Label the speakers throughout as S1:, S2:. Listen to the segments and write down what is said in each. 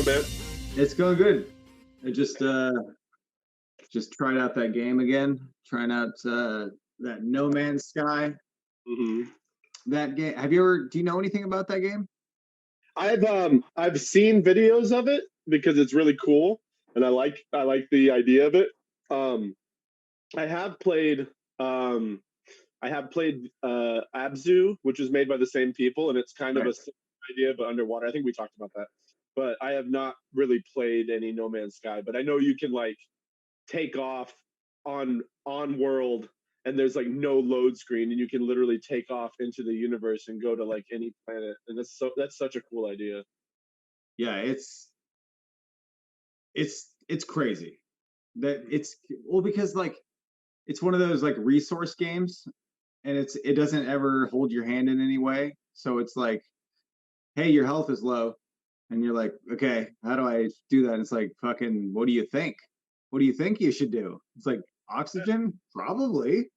S1: going, man?
S2: It's going good. I just tried out that game again. Trying out that No Man's Sky.
S1: hmm
S2: That game. Have you ever? Do you know anything about that game?
S1: I've seen videos of it because it's really cool, and I like the idea of it. Um, I have played Abzu, which is made by the same people, and it's kind of
S2: Right.
S1: a similar idea but underwater. I think we talked about that, but I have not really played any No Man's Sky. But I know you can like take off on world, and there's like no load screen, and you can literally take off into the universe and go to like any planet, and that's such a cool idea.
S2: Yeah. It's crazy. That it's well because like it's one of those like resource games, and it doesn't ever hold your hand in any way. So it's like, hey, your health is low, and you're like, okay, how do I do that? And it's like, fucking, what do you think? What do you think you should do? It's like oxygen, probably.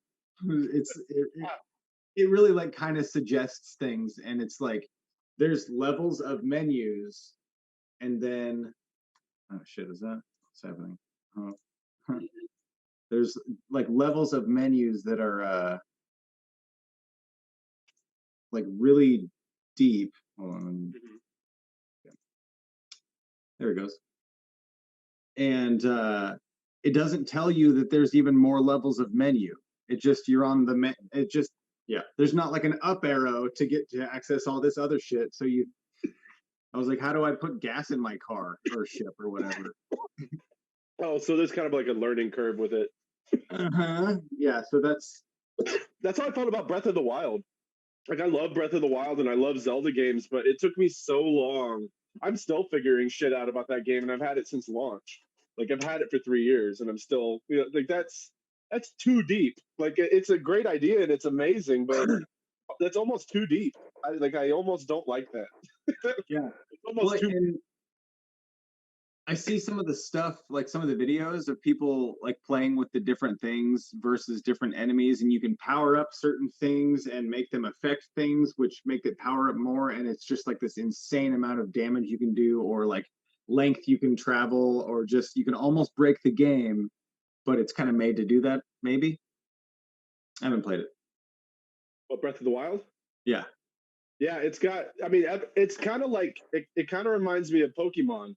S2: It really like kind of suggests things, and it's like there's levels of menus, and then oh shit, is that what's happening? Oh, huh. There's like levels of menus that are like really deep. Hold on,
S1: Mhm.
S2: there it goes. And it doesn't tell you that there's even more levels of menu. It just you're on it just yeah. There's not like an up arrow to get to access all this other shit. So you, I was like, how do I put gas in my car or ship or whatever?
S1: Oh, so there's kind of like a learning curve with it.
S2: Uh-huh. Yeah, so that's
S1: That's how I felt about Breath of the Wild. Like I love Breath of the Wild and I love Zelda games, but it took me so long. I'm still figuring shit out about that game, and I've had it since launch. Like I've had it for 3 years, and I'm still, like that's too deep. Like it's a great idea and it's amazing, but that's almost too deep. I almost don't like that.
S2: yeah.
S1: It's
S2: Well,
S1: almost too.
S2: and I see some of the stuff, like some of the videos of people like playing with the different things versus different enemies, and you can power up certain things and make them affect things, which make it power up more. And it's just like this insane amount of damage you can do, or like length you can travel, or just you can almost break the game, but it's kind of made to do that, maybe. I haven't played it.
S1: What, Breath of the Wild?
S2: Yeah.
S1: Yeah, it's got. I mean, it's kind of like it kind of reminds me of Pokemon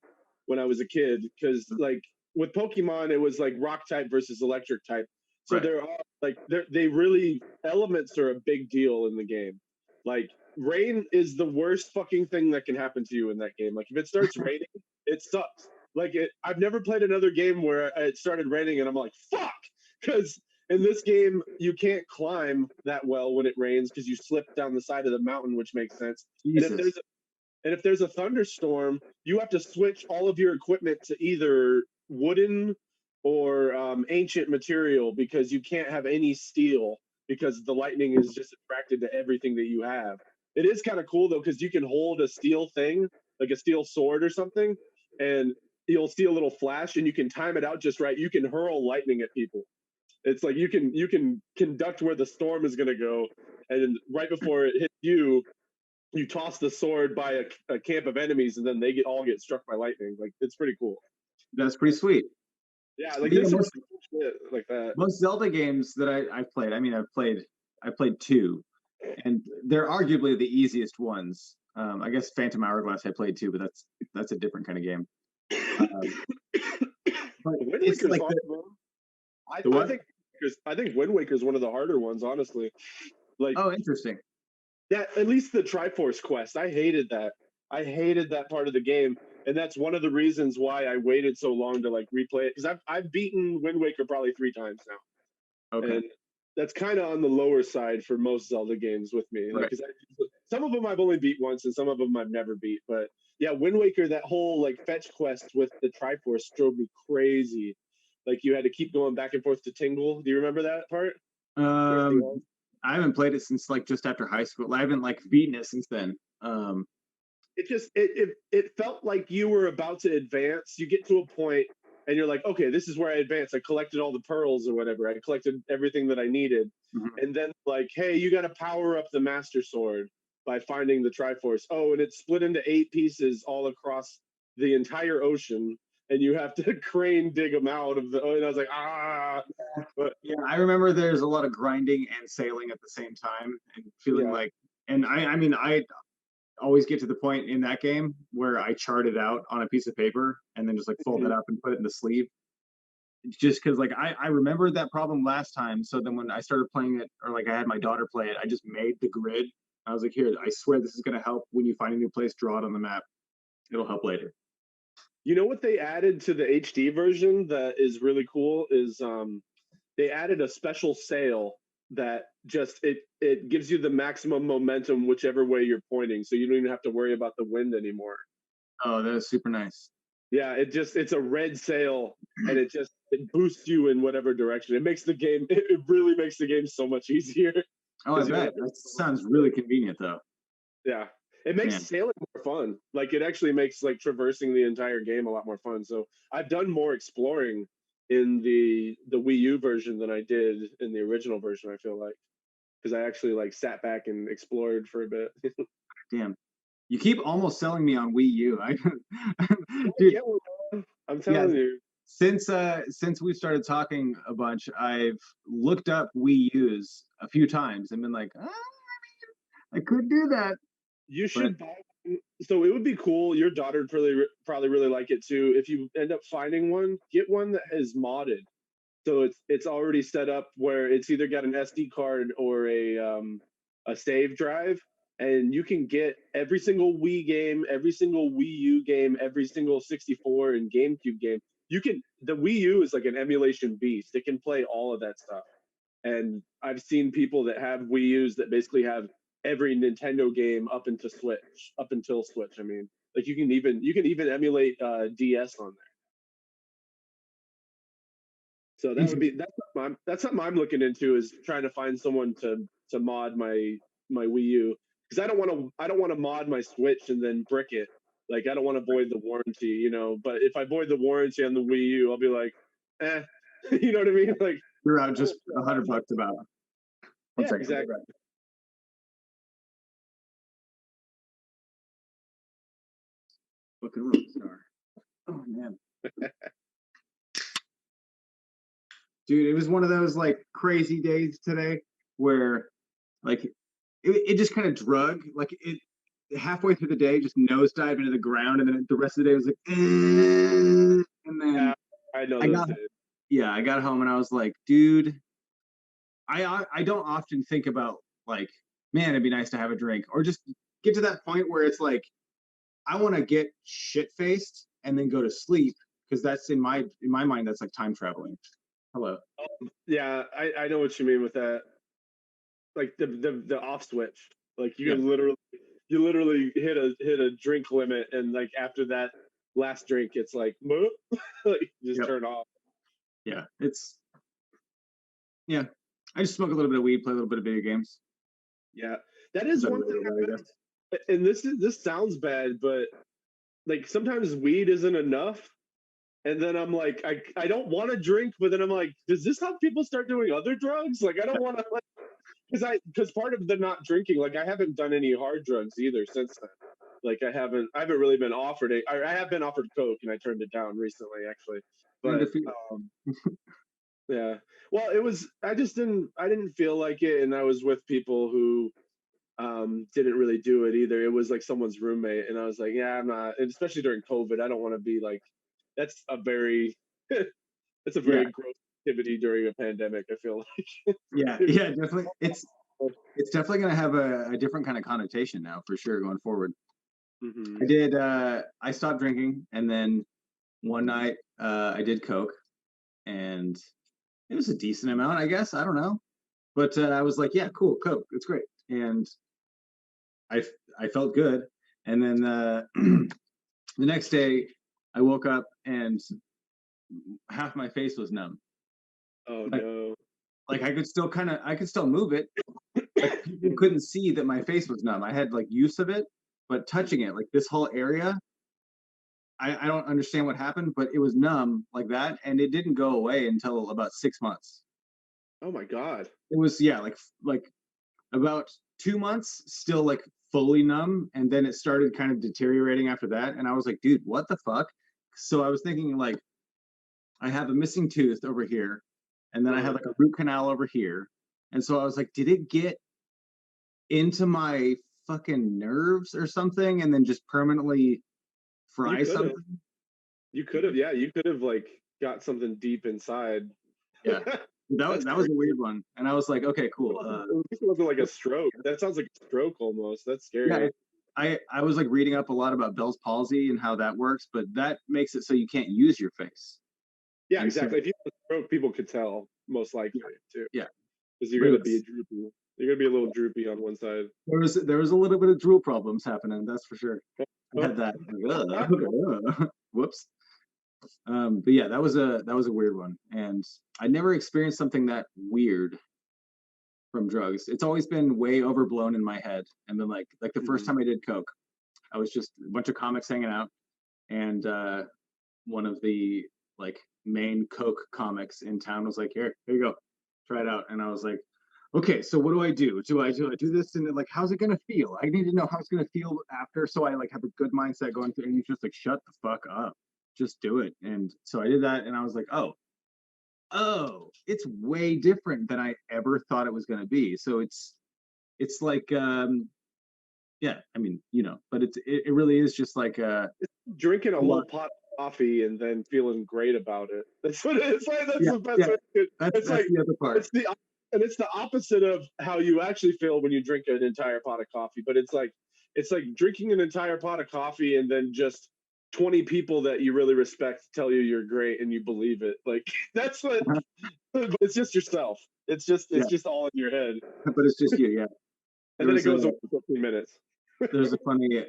S1: when I was a kid, because like with Pokemon, it was like rock type versus electric type. So
S2: Right.
S1: they're all like they really elements are a big deal in the game. Like rain is the worst fucking thing that can happen to you in that game. Like if it starts raining, it sucks. I've never played another game where it started raining and I'm like, fuck, because in this game you can't climb that well when it rains because you slip down the side of the mountain, which makes sense. And if
S2: Jesus.
S1: there's if there's a thunderstorm, you have to switch all of your equipment to either wooden or ancient material, because you can't have any steel, because the lightning is just attracted to everything that you have. It is kind of cool though, because you can hold a steel thing, like a steel sword or something, and you'll see a little flash, and you can time it out just right. You can hurl lightning at people. It's like you can conduct where the storm is going to go, and then right before it hits you, you toss the sword by a camp of enemies, and then all get struck by lightning. Like it's pretty cool.
S2: That's pretty sweet.
S1: Yeah, like
S2: But yeah,
S1: there's some really cool shit like that.
S2: most Zelda games that I've played, I mean, I played two, and they're arguably the easiest ones. I guess Phantom Hourglass I played too, but that's a different kind of game. Um, but
S1: Wind
S2: it's
S1: Waker's
S2: like
S1: hard, bro. I,
S2: the
S1: I
S2: what?
S1: think I think Wind Waker is one of the harder ones, honestly. Like
S2: Oh, interesting.
S1: that, at least the Triforce quest. I hated that. I hated that part of the game, and that's one of the reasons why I waited so long to like replay it, because I've beaten Wind Waker probably 3 times now,
S2: Okay,
S1: and that's kind of on the lower side for most Zelda games with me. Like,
S2: right.
S1: because some of them I've only beat once, and some of them I've never beat. But yeah, Wind Waker, that whole like fetch quest with the Triforce drove me crazy. Like you had to keep going back and forth to Tingle. Do you remember that part?
S2: Um, I haven't played it since like just after high school. I haven't like beaten it since then.
S1: It just it felt like you were about to advance. You get to a point and you're like, okay, this is where I advance. I collected all the pearls or whatever. I collected everything that I needed.
S2: Mhm.
S1: And then like, hey, you got to power up the Master Sword by finding the Triforce. Oh, and it's split into 8 pieces all across the entire ocean, and you have to crane dig them out of the. And I was like, but
S2: Yeah, I remember there's a lot of grinding and sailing at the same time, and feeling
S1: yeah,
S2: like, and I mean, I always get to the point in that game where I chart it out on a piece of paper and then just like fold that
S1: mhm.
S2: up and put it in the sleeve. Just because like I remembered that problem last time. So then when I started playing it, or like I had my daughter play it, I just made the grid. I was like, here, I swear this is gonna help when you find a new place, draw it on the map. It'll help later.
S1: You know what they added to the HD version that is really cool is they added a special sail that just it gives you the maximum momentum whichever way you're pointing, so you don't even have to worry about the wind anymore.
S2: Oh, that is super nice.
S1: Yeah, it's a red sail, and it boosts you in whatever direction. It makes the game it really makes the game so much easier
S2: Oh, I
S1: because you don't
S2: bet.
S1: have to
S2: That
S1: worry about
S2: sounds
S1: the wind.
S2: really convenient though.
S1: Yeah. It makes
S2: Man.
S1: sailing more fun. Like it actually makes like traversing the entire game a lot more fun. So I've done more exploring in the Wii U version than I did in the original version, I feel like. Because I actually like sat back and explored for a bit.
S2: Damn. You keep almost selling me on Wii U. I dude,
S1: Get one, man. I'm
S2: yeah,
S1: telling you.
S2: since we started talking a bunch, I've looked up Wii U's a few times and been like, I could do that.
S1: You
S2: But
S1: should buy one. So it would be cool. Your daughter would probably really like it too. If you end up finding one, get one that is modded. So it's already set up where it's either got an SD card or a save drive, and you can get every single Wii game, every single Wii U game, every single 64 and GameCube game. The Wii U is like an emulation beast. It can play all of that stuff. And I've seen people that have Wii U's that basically have every Nintendo game up until Switch. I mean, like you can even emulate DS on there. So
S2: interesting.
S1: that's something I'm looking into is trying to find someone to mod my Wii U because I don't want to mod my Switch and then brick it. Like I don't want to void the warranty, you know. But if I void the warranty on the Wii U, I'll be like, eh, you know what I mean? Like,
S2: You're out
S1: I
S2: just
S1: won't feel bad for it.
S2: $100 about. One
S1: Yeah,
S2: second, I'll be
S1: exactly.
S2: right back. Fucking room star. Oh man, dude, it was one of those like crazy days today where like it just kind of drug like it halfway through the day just nosedive into the ground, and then the rest of the day was like and then
S1: Yeah, I know
S2: I
S1: those
S2: got
S1: days.
S2: yeah, I got home and I was like, dude, I don't often think about like, man, it'd be nice to have a drink, or just get to that point where it's like I want to get shit faced and then go to sleep, because that's in my mind that's like time traveling. Hello.
S1: Yeah, I know what you mean with that. Like the off switch. Like
S2: Yeah.
S1: you literally hit a drink limit, and like after that last drink, it's like, like just
S2: Yep.
S1: turn off.
S2: Yeah. It's yeah. I just smoke a little bit of weed, play a little bit of video games.
S1: Yeah, that
S2: Is
S1: is
S2: that
S1: one
S2: really
S1: thing.
S2: about, I guess?
S1: And this sounds bad, but like sometimes weed isn't enough. And then I'm like, I don't want to drink, but then I'm like, does this help people start doing other drugs? Like, I don't want to, like, because part of the not drinking, like, I haven't done any hard drugs either since then. Like, I haven't really been offered it. I have been offered coke, and I turned it down recently, actually.
S2: And
S1: But
S2: if you,
S1: yeah, well, I didn't feel like it, and I was with people who didn't really do it either. It was like someone's roommate, and I was like, yeah, I'm not. And especially during COVID, I don't want to be like. That's a very that's a
S2: yeah,
S1: very gross activity during a pandemic. I feel like.
S2: yeah, yeah, definitely. It's definitely gonna have a different kind of connotation now for sure going forward.
S1: Hmm.
S2: I stopped drinking, and then one night I did coke, and it was a decent amount, I guess. I don't know. But I was like, yeah, cool, coke, it's great. And I I felt good. And then the next day I woke up and half my face was numb.
S1: Oh
S2: Like
S1: no.
S2: I could still move it, but people couldn't see that my face was numb. I had like use of it, but touching it, like this whole area, I don't understand what happened, but it was numb like that, and it didn't go away until about 6 months.
S1: Oh my god.
S2: It was yeah, like about 2 months, still like fully numb, and then it started kind of deteriorating after that. And I was like, dude, what the fuck? So I was thinking like, I have a missing tooth over here, and then I have like a root canal over here. And so I was like, did it get into my fucking nerves or something and then just permanently fry something?
S1: You could have, yeah, you could have like got something deep inside.
S2: Yeah. That was a weird one. And I was like, okay, cool.
S1: It wasn't like a stroke. That sounds like a stroke almost. That's scary.
S2: Yeah, I was like reading up a lot about Bell's palsy and how that works, but that makes it so you can't use your face.
S1: Yeah, exactly. If you have a stroke, people could tell most likely too.
S2: Yeah,
S1: because you're gonna be droopy. You're gonna be a little droopy on one side.
S2: There was a little bit of drool problems happening. That's for sure. I had that. Whoops. But yeah, that was a weird one, and I never experienced something that weird from drugs. It's always been way overblown in my head. And then like the first time I did coke, I was just a bunch of comics hanging out, and one of the like main coke comics in town was like, here you go, try it out. And I was like, okay, so what do I do? Do I do this, and like, how's it gonna feel? I need to know how it's gonna feel after, so I like have a good mindset going through. And he's just like, shut the fuck up, just do it. And so I did that, and I was like, oh, it's way different than I ever thought it was gonna be. So it's like yeah, I mean, you know, but it really is just like
S1: drinking a whole pot of coffee and then feeling great about it. That's what it is. Like, that's the best way. It's like
S2: the other part.
S1: It's the opposite of how you actually feel when you drink an entire pot of coffee. But it's like drinking an entire pot of coffee and then just 20 people that you really respect tell you you're great and you believe it. Like that's what. It's just yourself. It's just all in your head.
S2: But it's just you, yeah.
S1: And then it goes over 15 minutes.
S2: There's a funny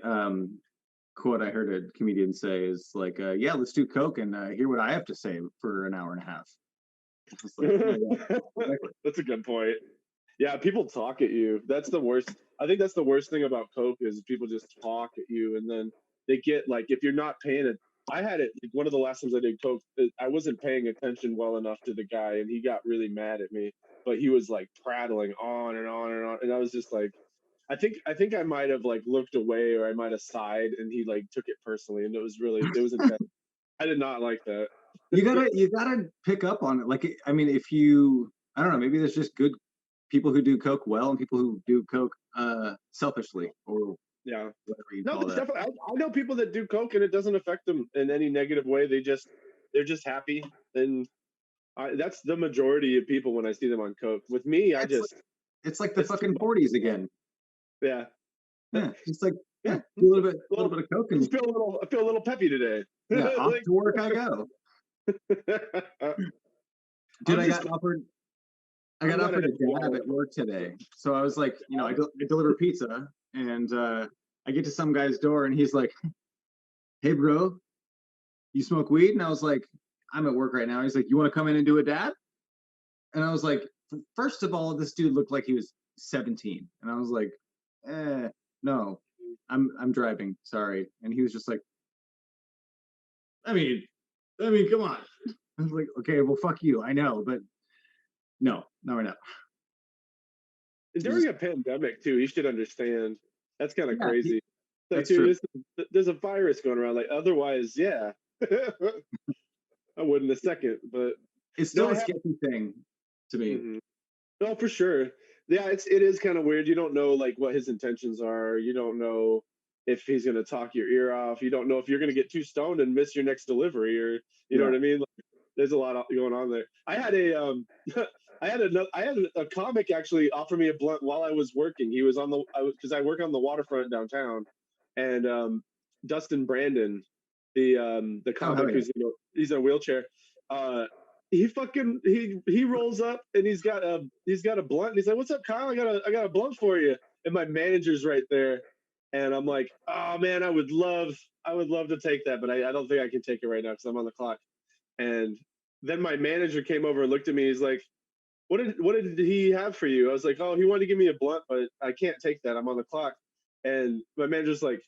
S2: quote I heard a comedian say is like, yeah, let's do coke and hear what I have to say for an hour and a half.
S1: Like, that's a good point. Yeah, people talk at you. That's the worst. I think that's the worst thing about coke is people just talk at you, and then they get like, if you're not paying it. I had it like one of the last times I did coke. I wasn't paying attention well enough to the guy, and he got really mad at me. But he was like prattling on and on and on, and I was just like, I think I might have like looked away, or I might have sighed, and he like took it personally, and it was intense. I did not like that.
S2: You gotta pick up on it. Like, I mean, if you, I don't know, maybe there's just good people who do coke well and people who do coke selfishly, or
S1: yeah,
S2: whatever you
S1: no,
S2: call that.
S1: definitely. I know people that do coke and it doesn't affect them in any negative way. They're just happy, and that's the majority of people when I see them on coke. With me,
S2: it's like the fucking 40s again.
S1: Yeah,
S2: just like do a little bit of coke and
S1: I feel a little peppy today.
S2: Yeah, off to work I go. Dude, I got offered a dab at work today. So I was like, you know, I deliver pizza, and I get to some guy's door, and he's like, hey bro, you smoke weed? And I was like, I'm at work right now. He's like, you want to come in and do a dab? And I was like, first of all, this dude looked like he was 17. And I was like, no, I'm driving, sorry. And he was just like, I mean, come on. I was like, okay, well, fuck you. I know, but no, right now.
S1: During a pandemic too, you should understand. That's kind of crazy. Like,
S2: that's true.
S1: There's a virus going around. Like, otherwise, yeah, I wouldn't a second. But
S2: it's still a sketchy thing to me.
S1: Mm-hmm. No, for sure. Yeah, it is kind of weird. You don't know like what his intentions are. You don't know if he's going to talk your ear off. You don't know if you're going to get too stoned and miss your next delivery, or you know what I mean. Like, there's a lot going on there. I had a comic actually offer me a blunt while I was working. He was because I work on the waterfront downtown, and Dustin Brandon, the comic he's in a wheelchair. He rolls up and he's got a blunt. And he's like, "What's up, Kyle? I got a blunt for you." And my manager's right there, and I'm like, "Oh man, I would love to take that, but I don't think I can take it right now because I'm on the clock." And then my manager came over and looked at me. He's like, what did he have for you? I was like, "Oh, he wanted to give me a blunt, but I can't take that. I'm on the clock." And my manager's like,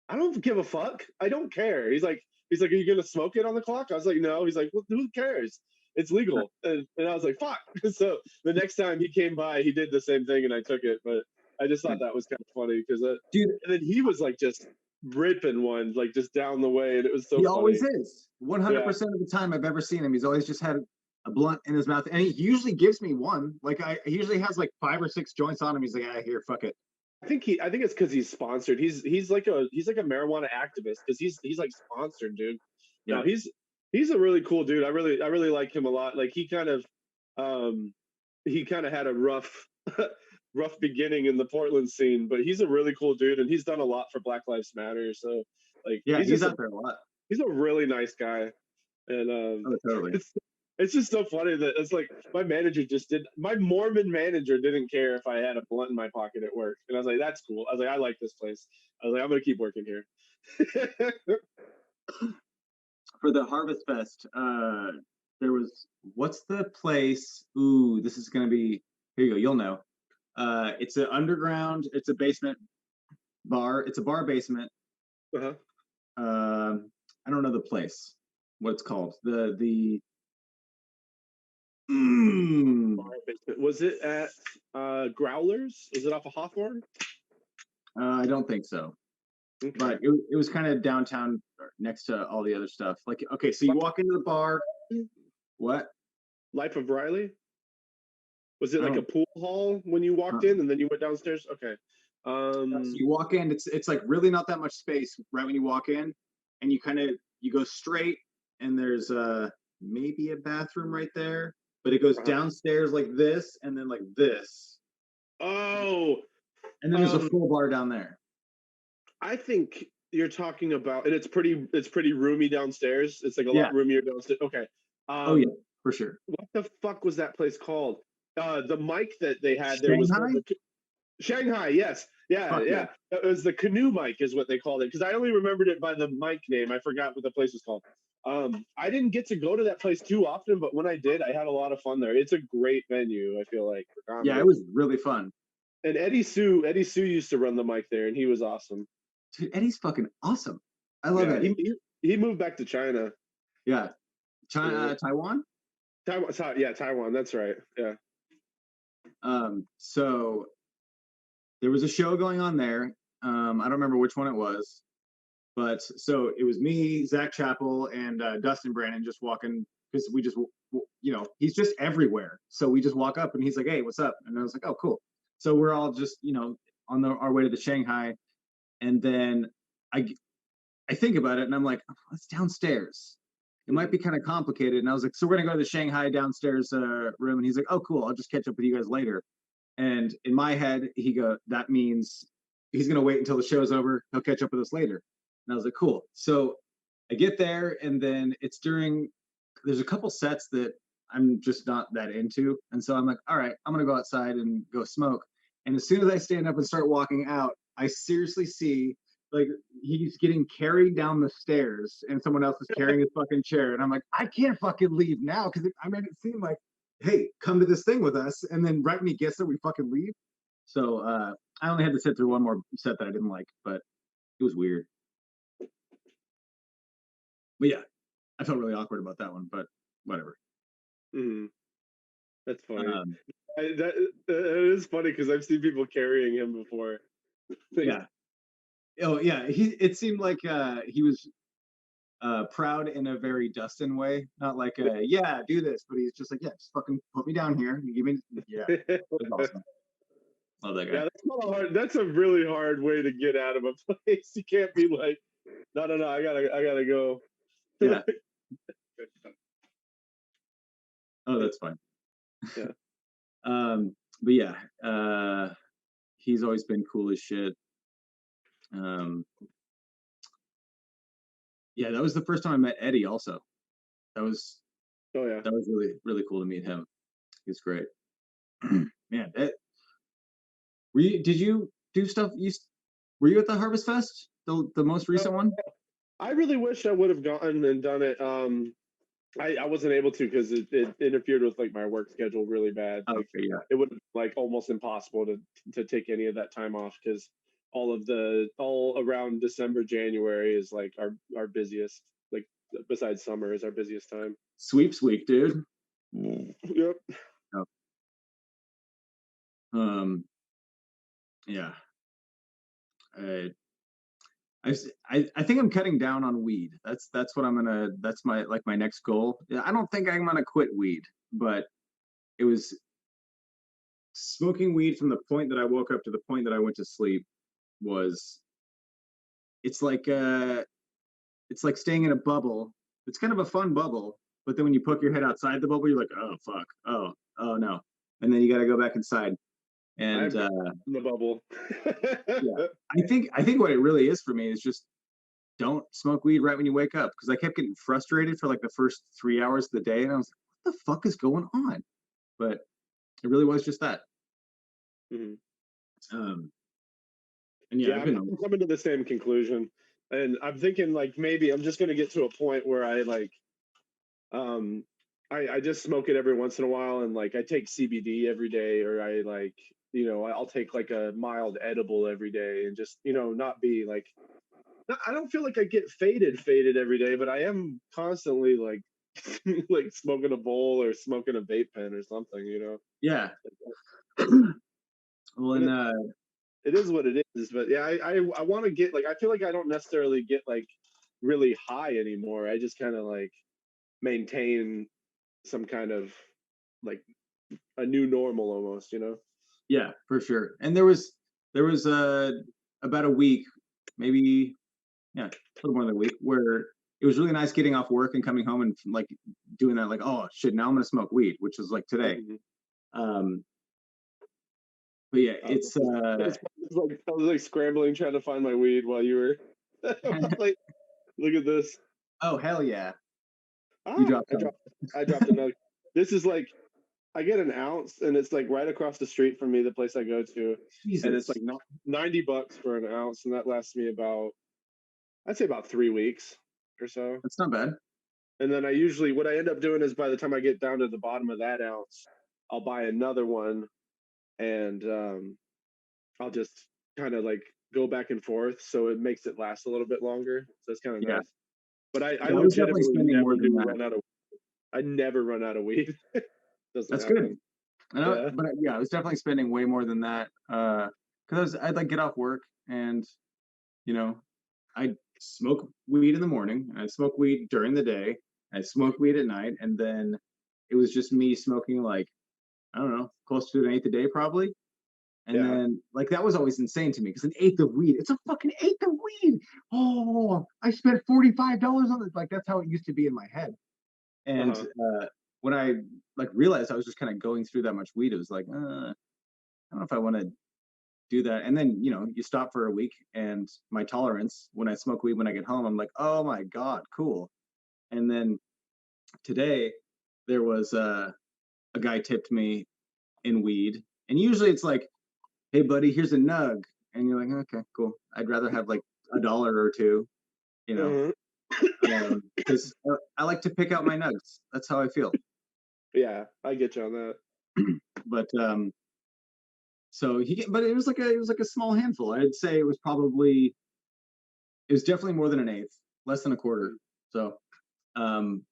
S1: "I don't give a fuck. I don't care." He's like, "Are you gonna smoke it on the clock?" I was like, "No." He's like, "Well, who cares? It's legal." And I was like, "Fuck." So the next time he came by, he did the same thing, and I took it. But I just thought that was kind of funny because
S2: Dude,
S1: and then he was like just ripping one like just down the way, and it was so
S2: he
S1: funny.
S2: always is.
S1: Yeah,
S2: 100% of the time I've ever seen him, he's always just had a blunt in his mouth, and he usually gives me one. Like he usually has like 5 or 6 joints on him. He's like, ah, here, fuck it.
S1: I think it's because he's sponsored. He's like a marijuana activist because he's like sponsored, dude.
S2: Yeah,
S1: No, he's a really cool dude. I really like him a lot. Like um he kind of had a rough rough beginning in the Portland scene, but he's a really cool dude and he's done a lot for Black Lives Matter. So like
S2: yeah, he's out there a lot.
S1: he's a really nice guy. And
S2: Oh, totally.
S1: it's just so funny that it's like my Mormon manager didn't care if I had a blunt in my pocket at work. And I was like, that's cool. I was like, I like this place. I was like, I'm gonna keep working here.
S2: For the Harvest Fest, there was what's the place? Ooh, this is gonna be here you go, you'll know. It's an underground, it's a basement bar, it's a bar basement.
S1: Uh-huh.
S2: I don't know the place, what it's called. The mm,
S1: Was it at Growlers? Was it off of Hawthorne?
S2: I don't think so.
S1: Okay.
S2: But it was kind of downtown next to all the other stuff. Like, okay, so you walk into the bar. What?
S1: Life of Riley? Was it like
S2: Oh,
S1: a pool hall when you walked in and then you went downstairs? Okay.
S2: so you walk in, it's like really not that much space right when you walk in, and you go straight, and there's maybe a bathroom right there, but it goes
S1: uh-huh.
S2: downstairs like this, and then like this.
S1: Oh,
S2: And then there's a full bar down there.
S1: I think you're talking about, and it's pretty roomy downstairs. It's like a lot roomier downstairs. Okay.
S2: Oh yeah, for sure.
S1: What the fuck was that place called? The mic that they had there was
S2: Shanghai?
S1: called Shanghai. Yes. Yeah.
S2: Fuck
S1: Yeah. It was the canoe mic is what they called it. Because I only remembered it by the mic name. I forgot what the place was called. I didn't get to go to that place too often, but when I did, I had a lot of fun there. It's a great venue, I feel like, for comedy.
S2: Yeah, it was really fun.
S1: And Eddie Sue used to run the mic there, and he was awesome.
S2: Dude, Eddie's fucking awesome. I love Eddie.
S1: He moved back to China.
S2: Yeah. China, Taiwan?
S1: Taiwan. That's right. Yeah.
S2: So there was a show going on there. I don't remember which one it was, but so it was me, Zach Chappell, and Dustin Brandon just walking because we just, he's just everywhere. So we just walk up and he's like, "Hey, what's up?" And I was like, "Oh, cool." So we're all just, on our way to the Shanghai, and then I think about it and I'm like, oh, it's downstairs. It might be kind of complicated. And I was like, so we're gonna go to the Shanghai downstairs room. And he's like, oh, cool. I'll just catch up with you guys later. And in my head, that means he's gonna wait until the show's over. He'll catch up with us later. And I was like, cool. So I get there, and then there's a couple sets that I'm just not that into. And so I'm like, all right, I'm gonna go outside and go smoke. And as soon as I stand up and start walking out, I seriously see like he's getting carried down the stairs and someone else is carrying his fucking chair. And I'm like, I can't fucking leave now because I made it seem like, hey, come to this thing with us. And then right when he gets there, we fucking leave. So I only had to sit through one more set that I didn't like, but it was weird. But yeah, I felt really awkward about that one, but whatever.
S1: Mm-hmm. That's funny. It is funny because I've seen people carrying him before.
S2: Yeah. Oh yeah. It seemed like he was proud in a very Dustin way, not like yeah, do this, but he's just like, yeah, just fucking put me down here. You give me, yeah, that's awesome. Love that guy.
S1: Yeah, that's a really hard way to get out of a place. You can't be like, no, I gotta go.
S2: Yeah. Oh, that's fine.
S1: Yeah.
S2: But yeah, he's always been cool as shit. Yeah, that was the first time I met Eddie. Also, that was really really cool to meet him. He's great. Man, did you do stuff? Were you at the Harvest Fest, the most recent one?
S1: I really wish I would have gone and done it. I wasn't able to because it interfered with like my work schedule really bad.
S2: Oh,
S1: like,
S2: okay, yeah.
S1: It would like almost impossible to take any of that time off because all around December, January is like our busiest. Like besides summer is our busiest time.
S2: Sweeps week, dude.
S1: Yep.
S2: Oh. Yeah. I, I think I'm cutting down on weed. That's what I'm gonna. That's my like my next goal. Yeah, I don't think I'm gonna quit weed, but it was smoking weed from the point that I woke up to the point that I went to sleep was it's like uh it's like staying in a bubble. It's kind of a fun bubble, but then when you poke your head outside the bubble, you're like, oh fuck, oh no, and then you got to go back inside. And
S1: I've been in the bubble.
S2: yeah, I think what it really is for me is just don't smoke weed right when you wake up because I kept getting frustrated for like the first 3 hours of the day, and I was like, what the fuck is going on? But it really was just that.
S1: Mhm.
S2: Um, and yeah,
S1: Yeah,
S2: I've
S1: I'm
S2: been
S1: coming to the same conclusion, and I'm thinking like maybe I'm just gonna get to a point where I like um I just smoke it every once in a while, and like I take CBD every day, or I like I'll take like a mild edible every day, and just not be like I don't feel like I get faded every day, but I am constantly like like smoking a bowl or smoking a vape pen or something.
S2: yeah. Well,
S1: And
S2: and
S1: it is what it is. But yeah, I want to get like I feel like I don't necessarily get like really high anymore. I just kind of like maintain some kind of like a new normal almost.
S2: yeah, for sure. And there was about a week, maybe yeah, a little more than a week, where it was really nice getting off work and coming home and like doing that, like, oh shit, now I'm gonna smoke weed, which is like today.
S1: Mhm.
S2: Um, but yeah,
S1: I was, I was like scrambling trying to find my weed while you were like, look at this.
S2: oh hell yeah, you
S1: Ah,
S2: dropped some.
S1: I dropped another. This is like I get an ounce, and it's like right across the street from me, the place I go to, and it's
S2: Jesus,
S1: like not $90 for an ounce, and that lasts me about I'd say about 3 weeks or so.
S2: that's not bad.
S1: And then I usually what I end up doing is by the time I get down to the bottom of that ounce, I'll buy another one, and I'll just kind of like go back and forth, so it makes it last a little bit longer. So it's kind of
S2: Yeah,
S1: nice. But I
S2: yeah, I was definitely
S1: legitimately
S2: spending more
S1: never
S2: than
S1: do
S2: that.
S1: run out of. I never run out of weed. Doesn't
S2: That's good.
S1: happen.
S2: I know,
S1: Yeah.
S2: but yeah, I was definitely spending way more than that. Because I'd like get off work and you know I smoke weed in the morning, I smoke weed during the day, I smoke weed at night, and then it was just me smoking like I don't know, close to an eighth a day probably. And
S1: Yeah.
S2: then like that was always insane to me because an eighth of weed, it's a fucking eighth of weed. Oh, I spent $45 on it. Like that's how it used to be in my head.
S1: Uh
S2: And
S1: huh.
S2: when I like realized I was just kind of going through that much weed, it was like, I don't know if I want to do that. And then, you stop for a week and my tolerance when I smoke weed when I get home, I'm like, oh my God, cool. And then today there was a guy tipped me in weed. And usually it's like, hey buddy, here's a nug. And you're like, okay, cool. I'd rather have like a dollar or two, you know,
S1: Uh-huh.
S2: because I like to pick out my nugs. That's how I feel.
S1: Yeah, I get you on that.
S2: But so but it was like a small handful. I'd say it was definitely more than an eighth, less than a quarter.
S1: Mhm.
S2: So, um,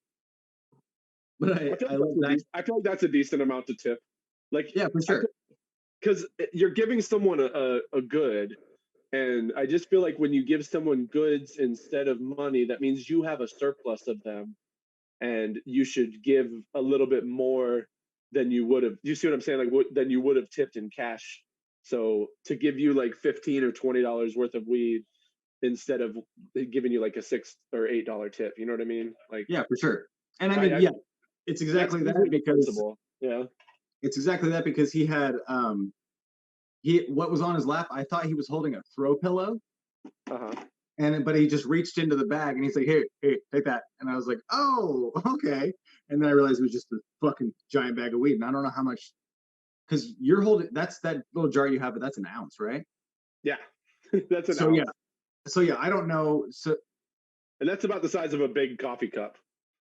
S2: but
S1: I feel
S2: I
S1: like
S2: let Zach.
S1: I feel like that's a decent amount to tip. Like
S2: Yeah, for
S1: I
S2: sure.
S1: because you're giving someone a good, and I just feel like when you give someone goods instead of money, that means you have a surplus of them, and you should give a little bit more than you would have. You see what I'm saying? Like than you would have tipped in cash. So to give you like $15 or $20 worth of weed instead of giving you like a $6 or $8 tip, you know what I mean? Like
S2: Yeah, for sure. And I mean,
S1: I
S2: yeah, it's
S1: that's
S2: exactly that
S1: usually the
S2: because
S1: principle. Yeah.
S2: he had he what was on his lap. I thought he was holding a throw pillow,
S1: Uh huh.
S2: but he just reached into the bag and he's like, hey, take that. And I was like, oh, okay. And then I realized it was just a fucking giant bag of weed, and I don't know how much because you're holding that's that little jar you have, but that's an ounce, right?
S1: Yeah. That's an
S2: So yeah,
S1: ounce,
S2: I don't know. So
S1: and that's about the size of a big coffee cup.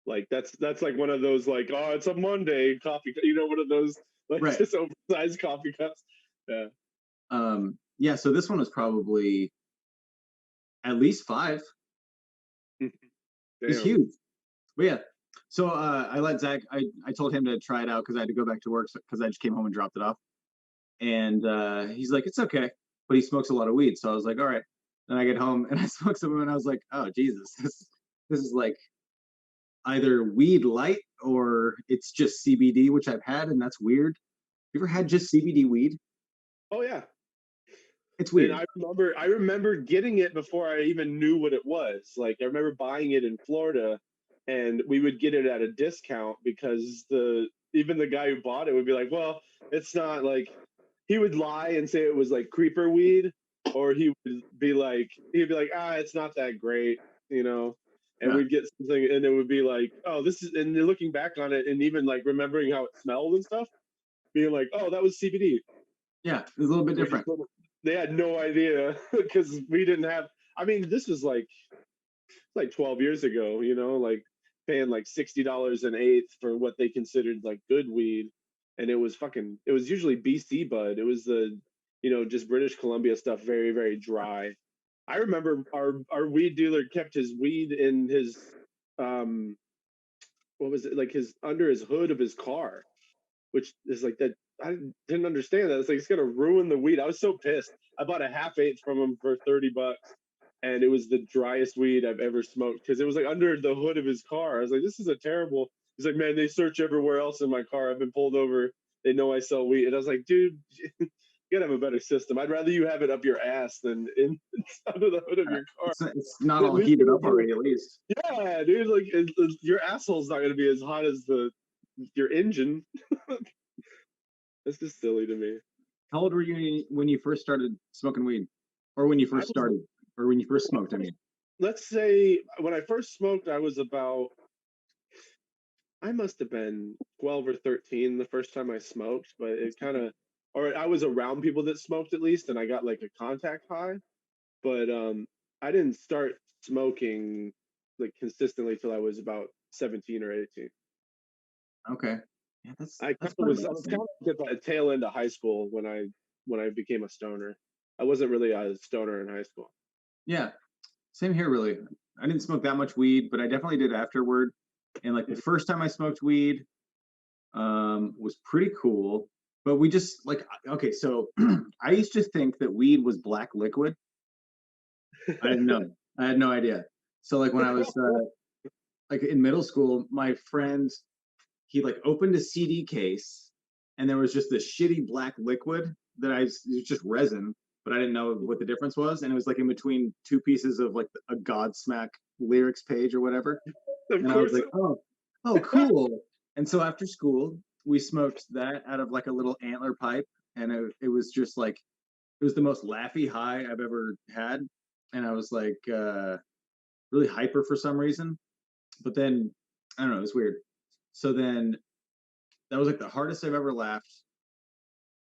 S1: Like that's like one of those like oh it's a Monday coffee. One of those like
S2: right,
S1: just oversized coffee cups. Yeah.
S2: yeah. So this one was probably at least five. It's
S1: Damn.
S2: huge. But yeah. So I let Zach. I told him to try it out because I had to go back to work because I just came home and dropped it off. And he's like, it's okay. but he smokes a lot of weed. So I was like, all right. Then I get home and I smoke some, and I was like, oh Jesus, this is like either weed light or it's just CBD, which I've had, and that's weird. You ever had just CBD weed?
S1: Oh yeah.
S2: It's
S1: And
S2: weird.
S1: I remember getting it before I even knew what it was. Like I remember buying it in Florida, and we would get it at a discount because the even the guy who bought it would be like, "Well, it's not like." He would lie and say it was like creeper weed, or he'd be like, "Ah, it's not that great," you know. And
S2: Yeah,
S1: we'd get something, and it would be like, "Oh, this is." And then looking back on it, and even like remembering how it smelled and stuff, being like, "Oh, that was CBD."
S2: yeah, it's a little bit
S1: We just
S2: different.
S1: they had no idea because we didn't have. I mean, this was like 12 years ago, like paying like $60 an eighth for what they considered like good weed, and it was usually BC bud. It was the just British Columbia stuff, very very dry. I remember our weed dealer kept his weed in his um what was it, like his under his hood of his car, which is like that. I didn't understand that. It's like it's gonna ruin the weed. I was so pissed. I bought a half eighth from him for $30, and it was the driest weed I've ever smoked because it was like under the hood of his car. I was like, this is a terrible. He's like, man, they search everywhere else in my car. I've been pulled over. They know I sell weed, and I was like, dude, you gotta have a better system. I'd rather you have it up your ass than in under the hood of your car.
S2: It's not
S1: At
S2: all
S1: least
S2: heated
S1: it'll
S2: up
S1: be like,
S2: already, at least.
S1: yeah, dude, like your asshole's not gonna be as hot as the your engine. It's just silly to me.
S2: How old were you when you first started smoking weed, or when you
S1: I
S2: first
S1: was,
S2: started, or when you first smoked? I mean,
S1: let's say, when I first smoked, I must have been 12 or 13 the first time I smoked, but or I was around people that smoked at least, and I got like a contact high. But I didn't start smoking like consistently till I was about 17 or 18.
S2: okay, yeah,
S1: I kind
S2: that's
S1: of
S2: probably
S1: was,
S2: about
S1: I
S2: the
S1: was kind
S2: same.
S1: of at the tail end of high school when I became a stoner. I wasn't really a stoner in high school.
S2: Yeah, same here, really. I didn't smoke that much weed, but I definitely did afterward. And like the
S1: Mhm.
S2: first time I smoked weed, was pretty cool. But we just like okay, so I used to think that weed was black liquid. I didn't know. I had no idea. So like when I was like in middle school, my friend he like opened a CD case, and there was just this shitty black liquid it was just resin, but I didn't know what the difference was, and it was like in between two pieces of like a Godsmack lyrics page or whatever,
S1: Of
S2: and I was
S1: course.
S2: like, oh, cool. And so after school, we smoked that out of like a little antler pipe, and it was just like it was the most laughy high I've ever had, and I was like really hyper for some reason. But then I don't know, it was weird. So then that was like the hardest I've ever laughed,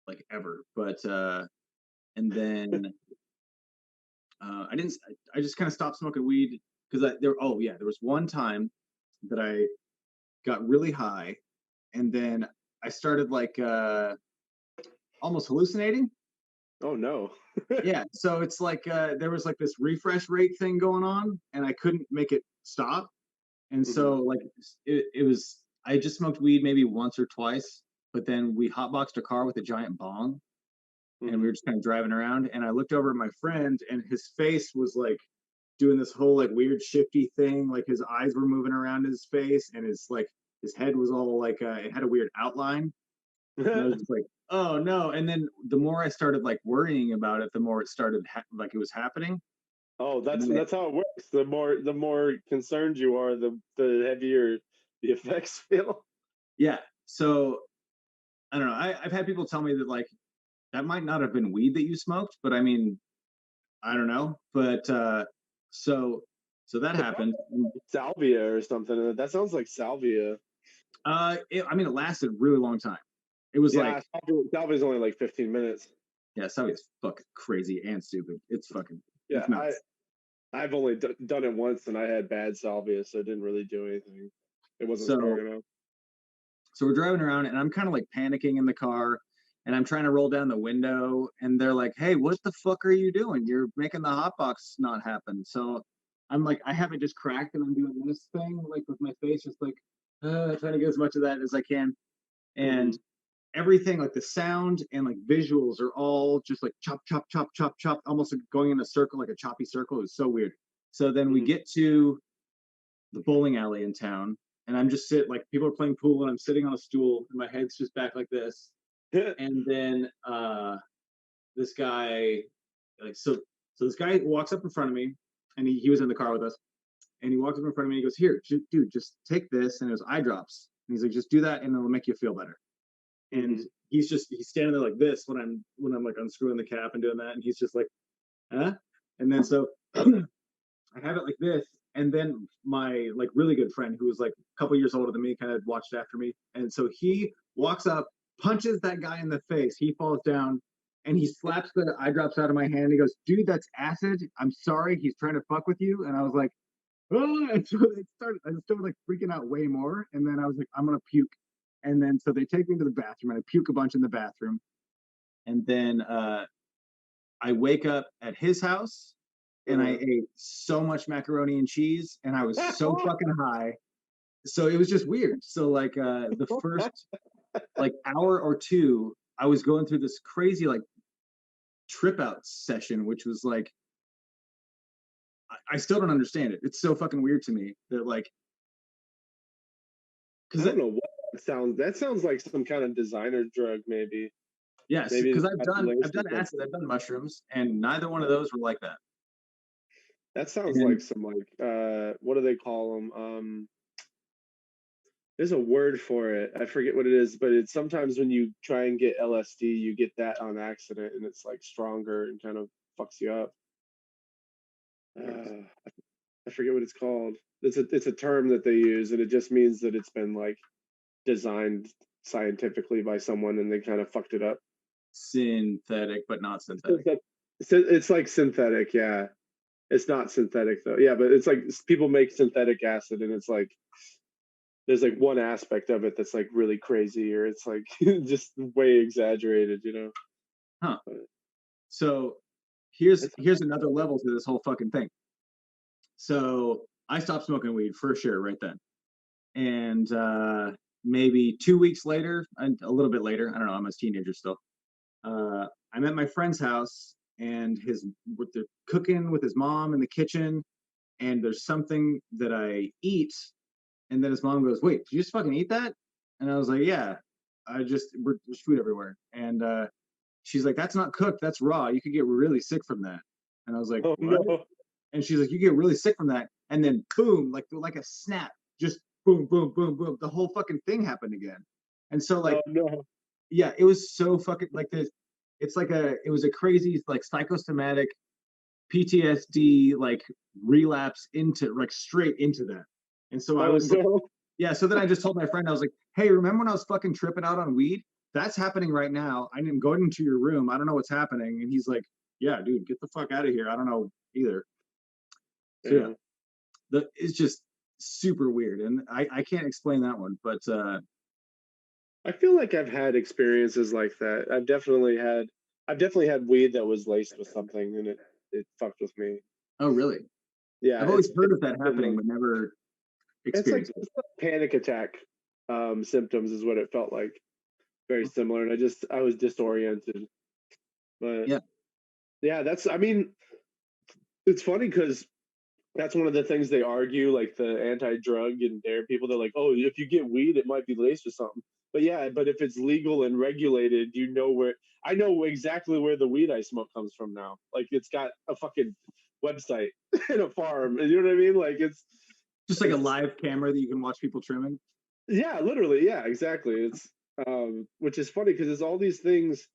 S2: like ever. But and then I didn't. I just kind of stopped smoking weed because there was one time that I got really high, and then I started like almost hallucinating.
S1: Oh no.
S2: Yeah, so it's like there was like this refresh rate thing going on, and I couldn't make it stop. And
S1: Hmm.
S2: so like it was I just smoked weed maybe once or twice, but then we hotboxed a car with a giant bong, and we
S1: Hmm.
S2: were just kind of driving around, and I looked over at my friend, and his face was like doing this whole like weird shifty thing, like his eyes were moving around his face, and his head was all like it had a weird outline, and I was just like, oh no. And then the more I started like worrying about it, the more it started like it was happening.
S1: Oh,
S2: And
S1: that's
S2: then
S1: how it works. The more concerned you are, the heavier the effects feel.
S2: yeah, so I don't know. I've had people tell me that like that might not have been weed that you smoked, but I mean, I don't know. But so so that
S1: It
S2: happened.
S1: salvia or something. That sounds like salvia.
S2: I mean, it lasted a really long time. It was
S1: Yeah,
S2: like,
S1: salvia's only like 15 minutes.
S2: yeah, Salvia's fucking crazy and stupid. It's
S1: Yeah,
S2: nuts.
S1: I've only done it once, and I had bad salvia, so it didn't really do anything. It wasn't strong
S2: So
S1: enough.
S2: so we're driving around, and I'm kind of like panicking in the car, and I'm trying to roll down the window, and they're like, "Hey, what the fuck are you doing? You're making the hotbox not happen." So I'm like, I have it just cracked, and I'm doing this thing like with my face, just like trying to get as much of that as I can,
S1: Hmm.
S2: and everything, like the sound and like visuals are all just like chop, chop, chop, chop, chop, almost like going in a circle, like a choppy circle. It was so weird. So then we get to the bowling alley in town, and I'm just like people are playing pool, and I'm sitting on a stool, and my head's just back like this. And then this guy, like so this guy walks up in front of me, and he was in the car with us, and he walked up in front of me. And he goes, "Here, dude, just take this," and it was eye drops. And he's like, "Just do that, and it'll make you feel better." And he's standing there like this when I'm like unscrewing the cap and doing that, and he's just like, "Huh?" And then so I have it like this, and then my like really good friend who was like a couple years older than me kind of watched after me, and so he walks up, punches that guy in the face, he falls down, and he slaps the eye drops out of my hand. He goes, "Dude, that's acid. I'm sorry. He's trying to fuck with you." And I was like, "Oh!" And so I started like freaking out way more, and then I was like, "I'm gonna puke." And then so they take me to the bathroom, and I puke a bunch in the bathroom, and then I wake up at his house, and I ate so much macaroni and cheese, and I was so fucking high. So it was just weird. So like the first like hour or two, I was going through this crazy like trip out session, which was like I still don't understand it. It's so fucking weird to me that like
S1: I don't know what that sounds. That sounds like some kind of designer drug, maybe.
S2: yes,
S1: Maybe
S2: because
S1: it's
S2: I've
S1: got
S2: done
S1: laced with
S2: acid,
S1: something.
S2: I've done mushrooms, and neither one of those were like that.
S1: That sounds
S2: And
S1: like some like what do they call them? There's a word for it. I forget what it is, but it's sometimes when you try and get LSD, you get that on accident, and it's like stronger and kind of fucks you up. I forget what it's called. It's a term that they use, and it just means that it's been like designed scientifically by someone, and they kind of fucked it up.
S2: synthetic, but not synthetic.
S1: It's like synthetic, yeah. It's not synthetic though. Yeah, but it's like people make synthetic acid, and it's like there's like one aspect of it that's like really crazy, or it's like just way exaggerated, you know.
S2: Huh.
S1: But
S2: So
S1: it's
S2: here's another level to this whole fucking thing. So I stopped smoking weed for sure right then. And maybe 2 weeks later, a little bit later, I don't know, I'm a teenager still. I'm at my friend's house, and with the cooking with his mom in the kitchen, and there's something that I eat, and then his mom goes, "Wait, did you just fucking eat that?" And I was like, "Yeah, there's food everywhere." And she's like, "That's not cooked, that's raw. You could get really sick from that." And I was like,
S1: oh
S2: "What?"
S1: no,
S2: And she's like, "You get really sick from that." And then boom, like a snap, just boom, boom, boom, boom. The whole fucking thing happened again. And so like,
S1: oh no.
S2: yeah, it was so fucking like this. It was a crazy like psychosomatic PTSD like relapse into like straight into that. And so I
S1: Oh
S2: was like,
S1: no.
S2: yeah. So then I just told my friend, I was like, "Hey, remember when I was fucking tripping out on weed? That's happening right now. I didn't go into your room. I don't know what's happening." And he's like, "Yeah, dude, get the fuck out of here. I don't know either." So yeah,
S1: Yeah.
S2: it's just super weird, and I can't explain that one, but
S1: I feel like I've had experiences like that. I've definitely had weed that was laced with something, and it fucked with me.
S2: oh really?
S1: Yeah,
S2: I've always heard
S1: it's
S2: of that
S1: similar.
S2: happening, but never
S1: It's like,
S2: experienced it.
S1: it's like panic attack symptoms is what it felt like. Very similar, and I was disoriented. But
S2: Yeah,
S1: yeah, that's I mean, it's funny because that's one of the things they argue, like the anti-drug and dare people. They're like, oh, if you get weed, it might be laced with something. But yeah, but if it's legal and regulated, you know where. I know exactly where the weed I smoke comes from now. Like it's got a fucking website and a farm. You know what I mean? Like
S2: just like a
S1: it's
S2: live camera that you can watch people trimming.
S1: yeah, literally, yeah, exactly. It's which is funny because it's all these things.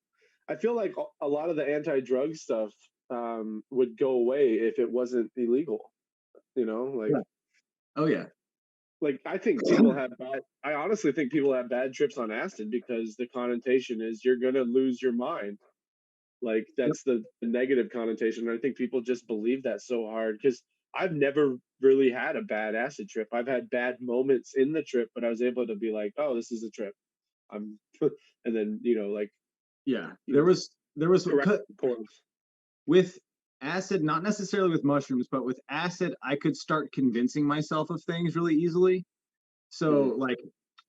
S1: I feel like a lot of the anti-drug stuff would go away if it wasn't illegal. You know,
S2: Yeah. Oh yeah.
S1: like I think people have bad. I honestly think people have bad trips on acid because the connotation is you're gonna lose your mind. Like
S2: Yep.
S1: that's the negative connotation. And I think people just believe that so hard because I've never really had a bad acid trip. I've had bad moments in the trip, but I was able to be like, oh, this is a trip. I'm, and then like
S2: Yeah.
S1: you know
S2: There was
S1: correct course.
S2: with acid, not necessarily with mushrooms, but with acid, I could start convincing myself of things really easily. So
S1: Mm,
S2: like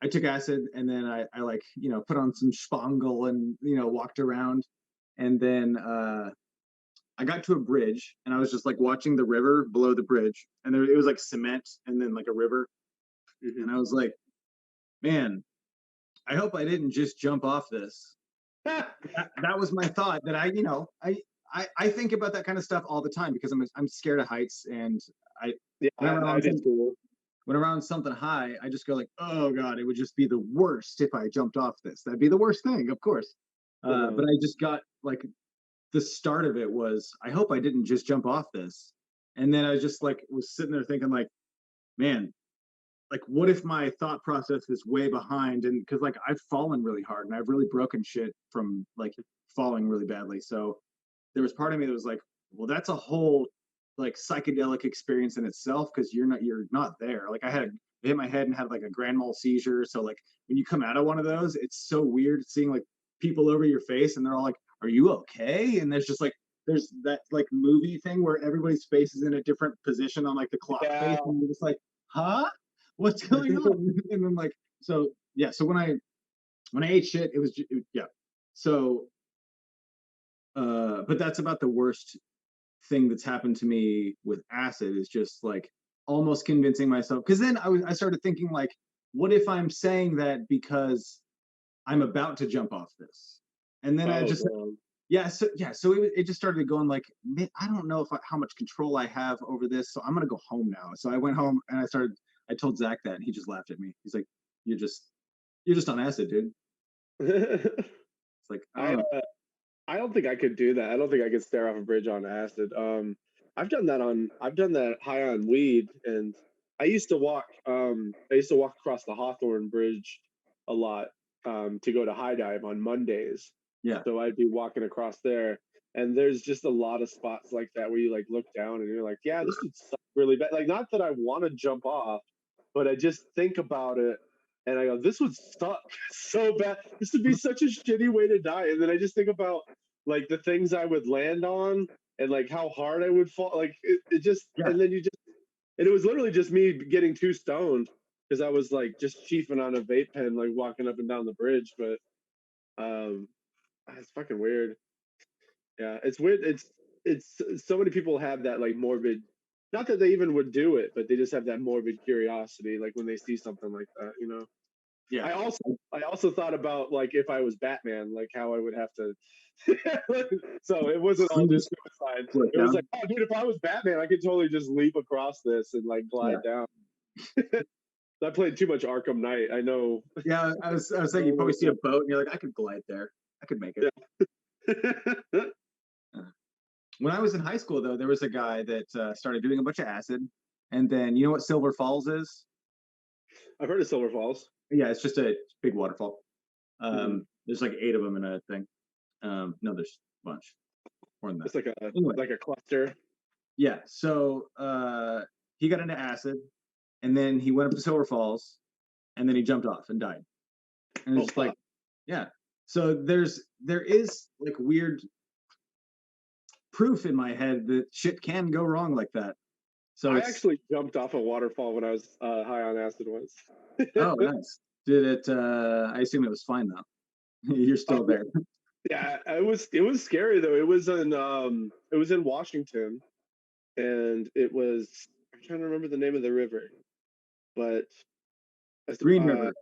S2: I took acid, and then I like, put on some spangle and, walked around. And then I got to a bridge, and I was just like watching the river below the bridge, and it was like cement and then like a river.
S1: Hmm.
S2: And I was like, man, I hope I didn't just jump off this. That was my thought, that I think about that kind of stuff all the time because I'm scared of heights. And I
S1: Yeah,
S2: whenever I'm
S1: I
S2: on
S1: did
S2: some,
S1: too.
S2: whenever I'm on something high, I just go like, oh god, it would just be the worst if I jumped off this. That'd be the worst thing, of course.
S1: Uh-huh.
S2: But I just got like, the start of it was, I hope I didn't just jump off this. And then I just like was sitting there thinking like, man, like what if my thought process is way behind? And because like I've fallen really hard and I've really broken shit from like falling really badly. So there was part of me that was like, well, that's a whole like psychedelic experience in itself, because you're not there. Like I hit my head and had like a grand mal seizure. So like when you come out of one of those, it's so weird seeing like people over your face and they're all like, "Are you okay?" And there's that like movie thing where everybody's face is in a different position on like the clock
S1: Yeah.
S2: face, and you're just like, "Huh? What's going on?" And then like, so yeah, so when I ate shit, yeah. So but that's about the worst thing that's happened to me with acid, is just like almost convincing myself, because then I started thinking like, what if I'm saying that because I'm about to jump off this? And then I
S1: Oh
S2: just,
S1: no.
S2: so it just started going like, I don't know how much control I have over this, so I'm gonna go home now. So I went home and I told Zach that, and he just laughed at me. He's like, you're just on acid, dude. It's like,
S1: I
S2: oh
S1: I don't think I could do that. I don't think I could stare off a bridge on acid. I've done that high on weed, and I used to walk across the Hawthorne Bridge a lot, to go to high dive on Mondays.
S2: yeah,
S1: So I'd be walking across there, and there's just a lot of spots like that where you like look down and you're like, yeah, this would suck really bad. Like, not that I want to jump off, but I just think about it and I go, this would suck so bad. This would be such a shitty way to die. And then I just think about like the things I would land on and like how hard I would fall. Like it just,
S2: yeah.
S1: and then and it was literally just me getting too stoned because I was like just chiefing on a vape pen, like walking up and down the bridge. But um, it's fucking weird. Yeah, it's weird. It's so many people have that like morbid, not that they even would do it, but they just have that morbid curiosity, like when they see something like that, you know.
S2: Yeah.
S1: I also thought about like if I was Batman, like how I would have to. So it wasn't all just suicide.
S2: Flip
S1: It was like,
S2: down.
S1: oh, dude, if I was Batman, I could totally just leap across this and like
S2: Yeah.
S1: glide down. I played too much Arkham Knight. I know.
S2: Yeah, I was saying, you probably see a boat and you're like, I could glide there. I could make it.
S1: Yeah.
S2: Uh, When I was in high school, though, there was a guy that started doing a bunch of acid, and then you know what Silver Falls is?
S1: I've heard of Silver Falls.
S2: Yeah, it's just a big waterfall.
S1: Hmm.
S2: There's like 8 of them in a thing. No, there's a bunch more than that.
S1: It's
S2: Anyway,
S1: like a cluster.
S2: yeah. So he got into acid, and then he went up to Silver Falls, and then he jumped off and died. And
S1: Oh
S2: it's just like,
S1: fuck!
S2: yeah. So there is like weird proof in my head that shit can go wrong like that. So
S1: I
S2: it's,
S1: actually jumped off a waterfall when I was high on acid once.
S2: oh, nice. Did it? I assume it was fine though. You're
S1: Uh,
S2: still there.
S1: yeah, it was scary though. It was in Washington, and it was I'm trying to remember the name of the river, but
S2: Green
S1: uh,
S2: River.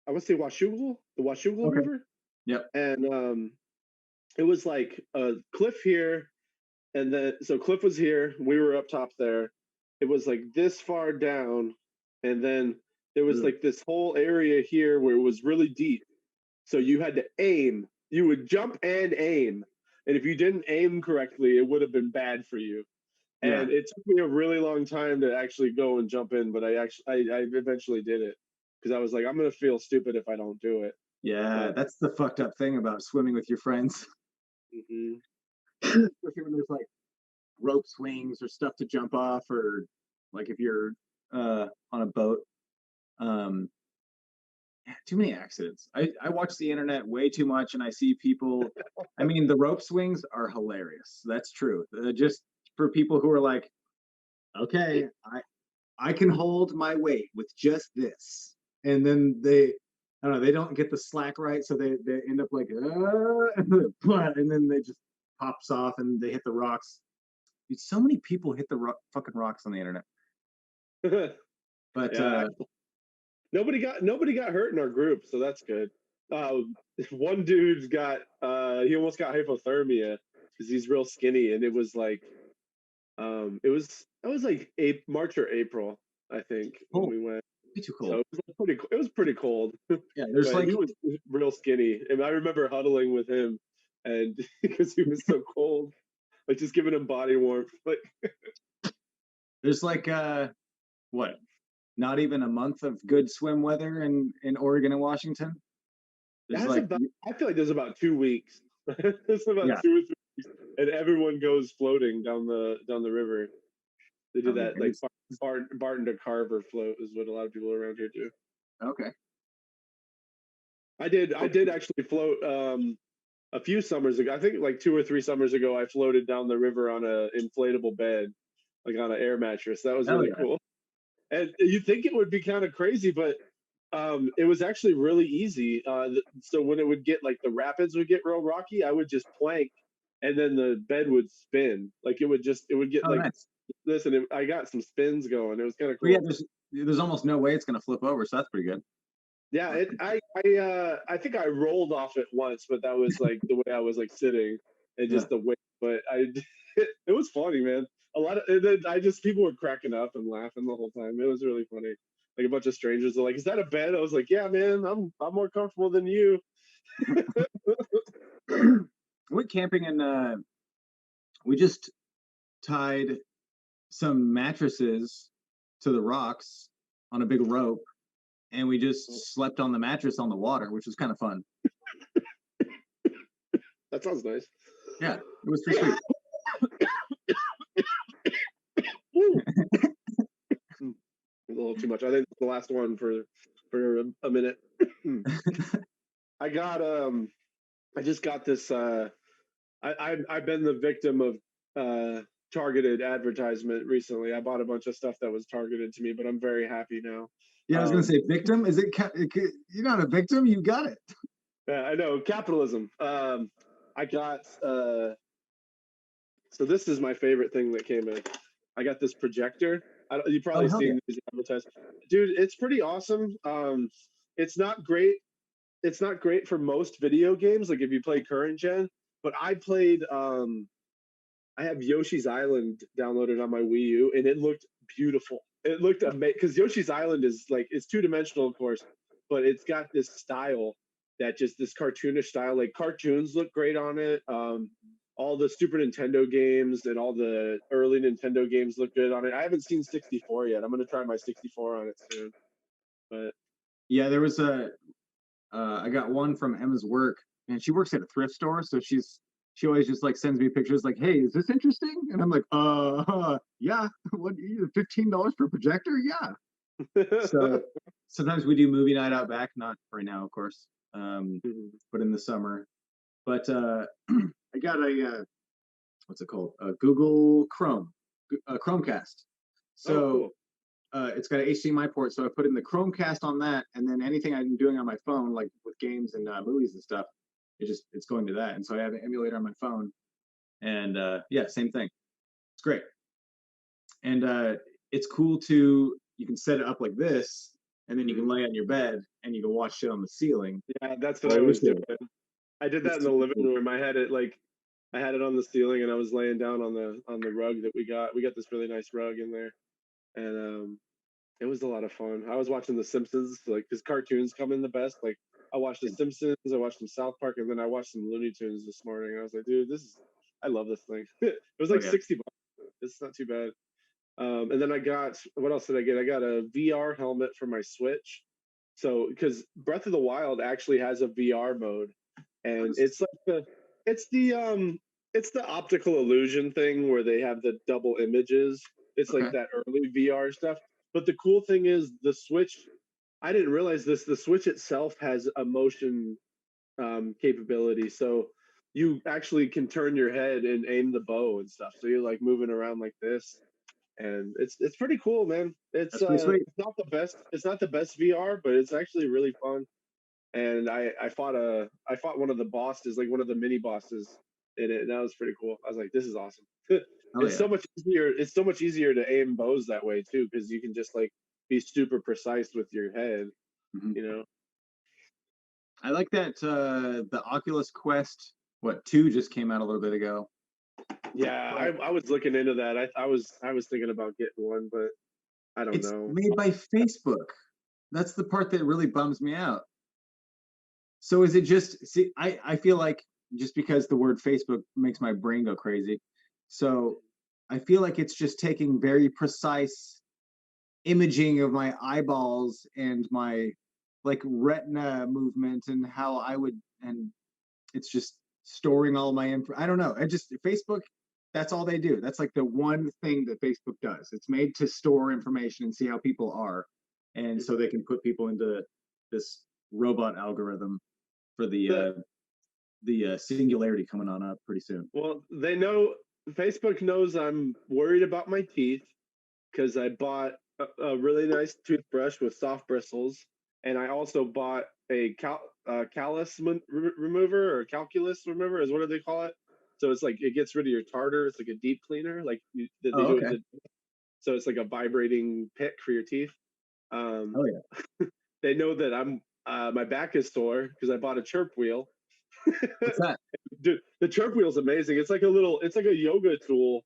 S1: I would say Washougal, the Washougal
S2: Okay.
S1: River,
S2: Yep.
S1: and it was like a cliff here, and then so Cliff was here, we were up top there. It was like this far down, and then there was
S2: Ugh.
S1: like this whole area here where it was really deep. So you had to aim. You would jump and aim. And if you didn't aim correctly, it would have been bad for you.
S2: Yeah.
S1: And it took me a really long time to actually go and jump in, but I eventually did it because I was like, I'm gonna feel stupid if I don't do it.
S2: Yeah.
S1: But
S2: That's the fucked up thing about swimming with your friends.
S1: mhm.
S2: Especially when there's like rope swings or stuff to jump off, or like if you're on a boat. Um, yeah, too many accidents. I watch the internet way too much, and I see people. I mean, the rope swings are hilarious. That's true. Just for people who are like, okay, I can hold my weight with just this, and then I don't know, they don't get the slack right, so they end up like, and then they just pops off and they hit the rocks. Dude, so many people hit the fucking rocks on the internet. But
S1: Yeah, nobody got hurt in our group, so that's good. Uh, one dude got he almost got hypothermia because he's real skinny, and it was like it was like March or April, I think, when
S2: cold,
S1: we went.
S2: way too
S1: So
S2: cold.
S1: it was pretty cold,
S2: Yeah, there's
S1: but he
S2: like
S1: was real skinny, and I remember huddling with him, and because he was so cold, like just giving him body warmth. Like
S2: there's like what, not even a month of good swim weather in Oregon and Washington. There's
S1: that's
S2: like,
S1: about. I feel like there's about 2 weeks. There's about
S2: yeah,
S1: 2 or 3 weeks, and everyone goes floating down the river. They do
S2: I mean,
S1: that like Barton to Carver float is what a lot of people around here do.
S2: okay.
S1: I did actually float a few summers ago. I think like 2 or 3 summers ago, I floated down the river on a inflatable bed, like on an air mattress. That was
S2: Hell
S1: really
S2: yeah.
S1: cool. And you think it would be kind of crazy, but it was actually really easy. So when it would get like the rapids would get real rocky, I would just plank, and then the bed would spin. Like it would get
S2: Oh,
S1: like
S2: nice.
S1: this, and I got some spins going. It was kind of
S2: But yeah,
S1: cool.
S2: there's almost no way it's gonna flip over, so that's pretty good.
S1: Yeah, I think I rolled off it once, but that was like the way I was like sitting and
S2: Yeah.
S1: just the weight. But it was funny, man. A lot of and then I just people were cracking up and laughing the whole time. It was really funny. Like a bunch of strangers are like, "Is that a bed?" I was like, "Yeah, man. I'm more comfortable than you."
S2: Went camping and we just tied some mattresses to the rocks on a big rope, and we just slept on the mattress on the water, which was kind of fun.
S1: That sounds nice.
S2: Yeah, it was pretty sweet.
S1: Woo. A little too much. I think it's the last one for a minute. I got I just got this I've been the victim of targeted advertisement recently. I bought a bunch of stuff that was targeted to me, but I'm very happy now.
S2: Yeah, I was gonna
S1: Um,
S2: say victim. Is it? You're not a victim. You got it.
S1: yeah, I know capitalism. I got so this is my favorite thing that came in. I got this projector. You've
S2: Oh
S1: probably
S2: hell yeah.
S1: seen these advertised, dude. It's pretty awesome. It's not great. It's not great for most video games, like if you play current gen. But I played I have Yoshi's Island downloaded on my Wii U, and it looked beautiful. It looked amazing because Yoshi's Island is like it's 2 dimensional, of course, but it's got this style that just this cartoonish style. Like cartoons look great on it. All the Super Nintendo games and all the early Nintendo games look good on it. I haven't seen 64 yet. I'm gonna try my 64 on it soon. But
S2: Yeah, there was a. I got one from Emma's work, and she works at a thrift store, so she always just like sends me pictures like, "Hey, is this interesting?" And I'm like, yeah. What? $15 for a projector? Yeah. So sometimes we do movie night out back, not right now, of course, but in the summer. But I got a what's it called? Google Chrome, Chromecast.
S1: oh,
S2: So
S1: cool.
S2: it's got an HDMI port, so I put in the Chromecast on that, and then anything I'm doing on my phone, like with games and movies and stuff, it's going to that. And so I have an emulator on my phone, and yeah, same thing. It's great, and it's cool to you can set it up like this, and then you can lay on your bed and you can watch shit on the ceiling.
S1: Yeah, that's what
S2: Or
S1: I was doing.
S2: YouTube.
S1: I did that
S2: It's
S1: in the
S2: super
S1: living
S2: cool.
S1: room. I had it on the ceiling, and I was laying down on the rug that we got. We got this really nice rug in there, and it was a lot of fun. I was watching The Simpsons, like because cartoons come in the best. Like I watched The Simpsons, I watched some South Park, and then I watched some Looney Tunes this morning. I was like, dude, I love this thing. It was
S2: Oh
S1: like
S2: yeah,
S1: $60. It's not too bad. And then I got what else did I get? I got a VR helmet for my Switch. So because Breath of the Wild actually has a VR mode, and
S2: nice.
S1: it's the it's the optical illusion thing where they have the double images. It's like
S2: Okay,
S1: that early VR stuff. But the cool thing is the Switch. I didn't realize this. The Switch itself has a motion capability, so you actually can turn your head and aim the bow and stuff. So you're like moving around like this, and it's pretty cool, man.
S2: that's pretty sweet.
S1: It's not the best VR, but it's actually really fun. and I fought one of the bosses, like one of the mini bosses in it, and that was pretty cool. I was like, this is awesome.
S2: Oh
S1: It's
S2: yeah.
S1: so much easier. It's so much easier to aim bows that way too, because you can just like be super precise with your head.
S2: Mhm.
S1: You know.
S2: I like that the Oculus Quest, what, 2 just came out a little bit ago.
S1: Yeah,
S2: But
S1: I was looking into that. I was thinking about getting one, but I don't
S2: it's
S1: know.
S2: made by Facebook. That's the part that really bums me out. So is it just, see, I feel like just because the word Facebook makes my brain go crazy. So I feel like it's just taking very precise imaging of my eyeballs and my like retina movement and how I would, and it's just storing all my info. I don't know. I just, Facebook, that's all they do. That's like the one thing that Facebook does. It's made to store information and see how people are. And so they can put people into this robot algorithm for
S1: The
S2: the singularity coming on up pretty soon.
S1: Well, they know Facebook knows I'm worried about my teeth because I bought a really nice toothbrush with soft bristles, and I also bought a callus remover or calculus remover, is what do they call it? So it's like it gets rid of your tartar. It's like a deep cleaner, like that they
S2: Oh,
S1: do
S2: okay.
S1: it. So it's like a vibrating pick for your teeth.
S2: Oh
S1: Um,
S2: yeah.
S1: they know that I'm my back is sore because I bought a chirp wheel.
S2: What's that?
S1: Dude, the chirp wheel is amazing. It's like a yoga tool,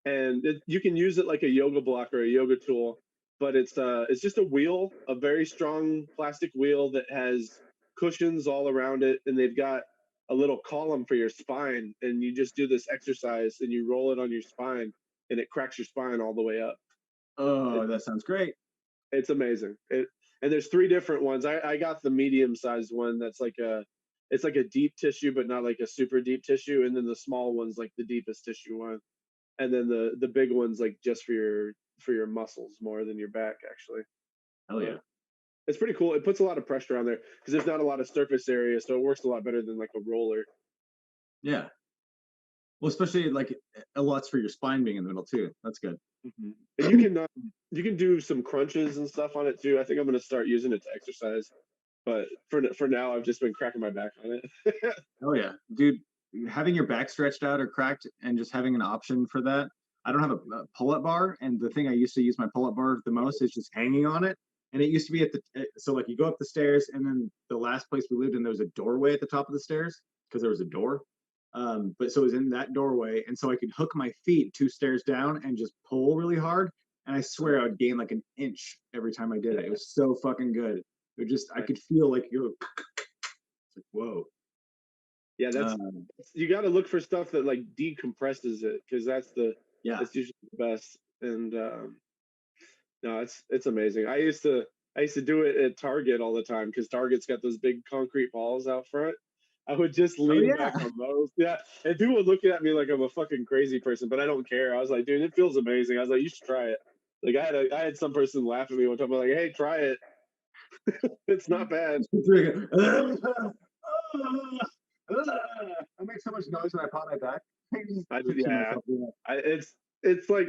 S1: and you can use it like a yoga block or a yoga tool. But it's just a wheel, a very strong plastic wheel that has cushions all around it, and they've got a little column for your spine, and you just do this exercise, and you roll it on your spine, and it cracks your spine all the way up. It,
S2: Oh, that sounds great.
S1: it's amazing. And there's three different ones. I got the medium sized one that's like it's like a deep tissue, but not like a super deep tissue, and then the small one's like the deepest tissue one, and then the big one's like just for your muscles more than your back actually.
S2: Hell
S1: Uh,
S2: yeah.
S1: it's pretty cool. It puts a lot of pressure on there because there's not a lot of surface area, so it works a lot better than like a roller.
S2: Yeah. Well, especially like a lot's for your spine being in the middle too. That's good.
S1: Mm-hmm. And you can do some crunches and stuff on it too. I think I'm gonna start using it to exercise, but for now I've just been cracking my back on it.
S2: Oh yeah, dude. Having your back stretched out or cracked and just having an option for that. I don't have a pull-up bar, and the thing I used to use my pull-up bar the most is just hanging on it. And it used to be at the so like you go up the stairs, and then the last place we lived in, there was a doorway at the top of the stairs because there was a door. But so it was in that doorway, and so I could hook my feet 2 stairs down and just pull really hard. And I swear I would gain like an inch every time I did it. It was so fucking good. It just I could feel like you're like whoa.
S1: Yeah,
S2: Um,
S1: you got to look for stuff that like decompresses it because
S2: yeah.
S1: that's usually the best. And no, it's amazing. I used to do it at Target all the time because Target's got those big concrete balls out front. I would just
S2: Oh
S1: lean back
S2: yeah.
S1: on those. Yeah, and people would look at me like I'm a fucking crazy person, but I don't care. I was like, dude, it feels amazing. I was like, you should try it. Like I had some person laugh at me one time, like, hey, try it. It's not bad.
S2: I make so much noise when I pop my back. I just picture
S1: Yeah,
S2: myself doing
S1: it's like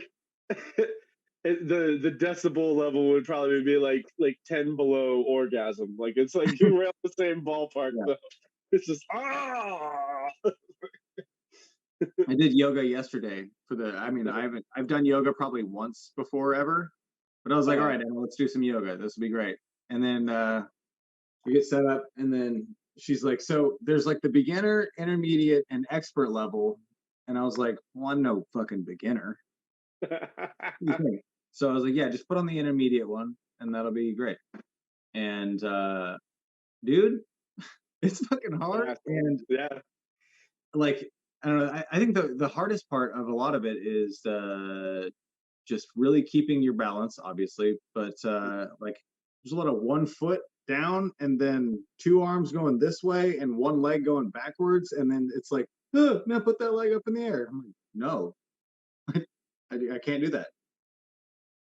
S1: the decibel level would probably be like 10 below orgasm. Like it's like we're at the same ballpark.
S2: that.
S1: Though. It's just ah.
S2: I did yoga yesterday for the. I mean, I've done yoga probably once before ever, but I was like, all right, Emma, let's do some yoga. This will be great. And then we get set up, and then she's like, so there's like the beginner, intermediate, and expert level. And I was like, well, I'm no fucking beginner. So I was like, yeah, just put on the intermediate one, and that'll be great. And dude, it's fucking hard.
S1: Yeah,
S2: And
S1: yeah.
S2: like, I don't know. I think the hardest part of a lot of it is just really keeping your balance, obviously. But like, there's a lot of 1 foot down, and then 2 arms going this way, and one leg going backwards, and then it's like, now put that leg up in the air. I'm like, no, I can't do that.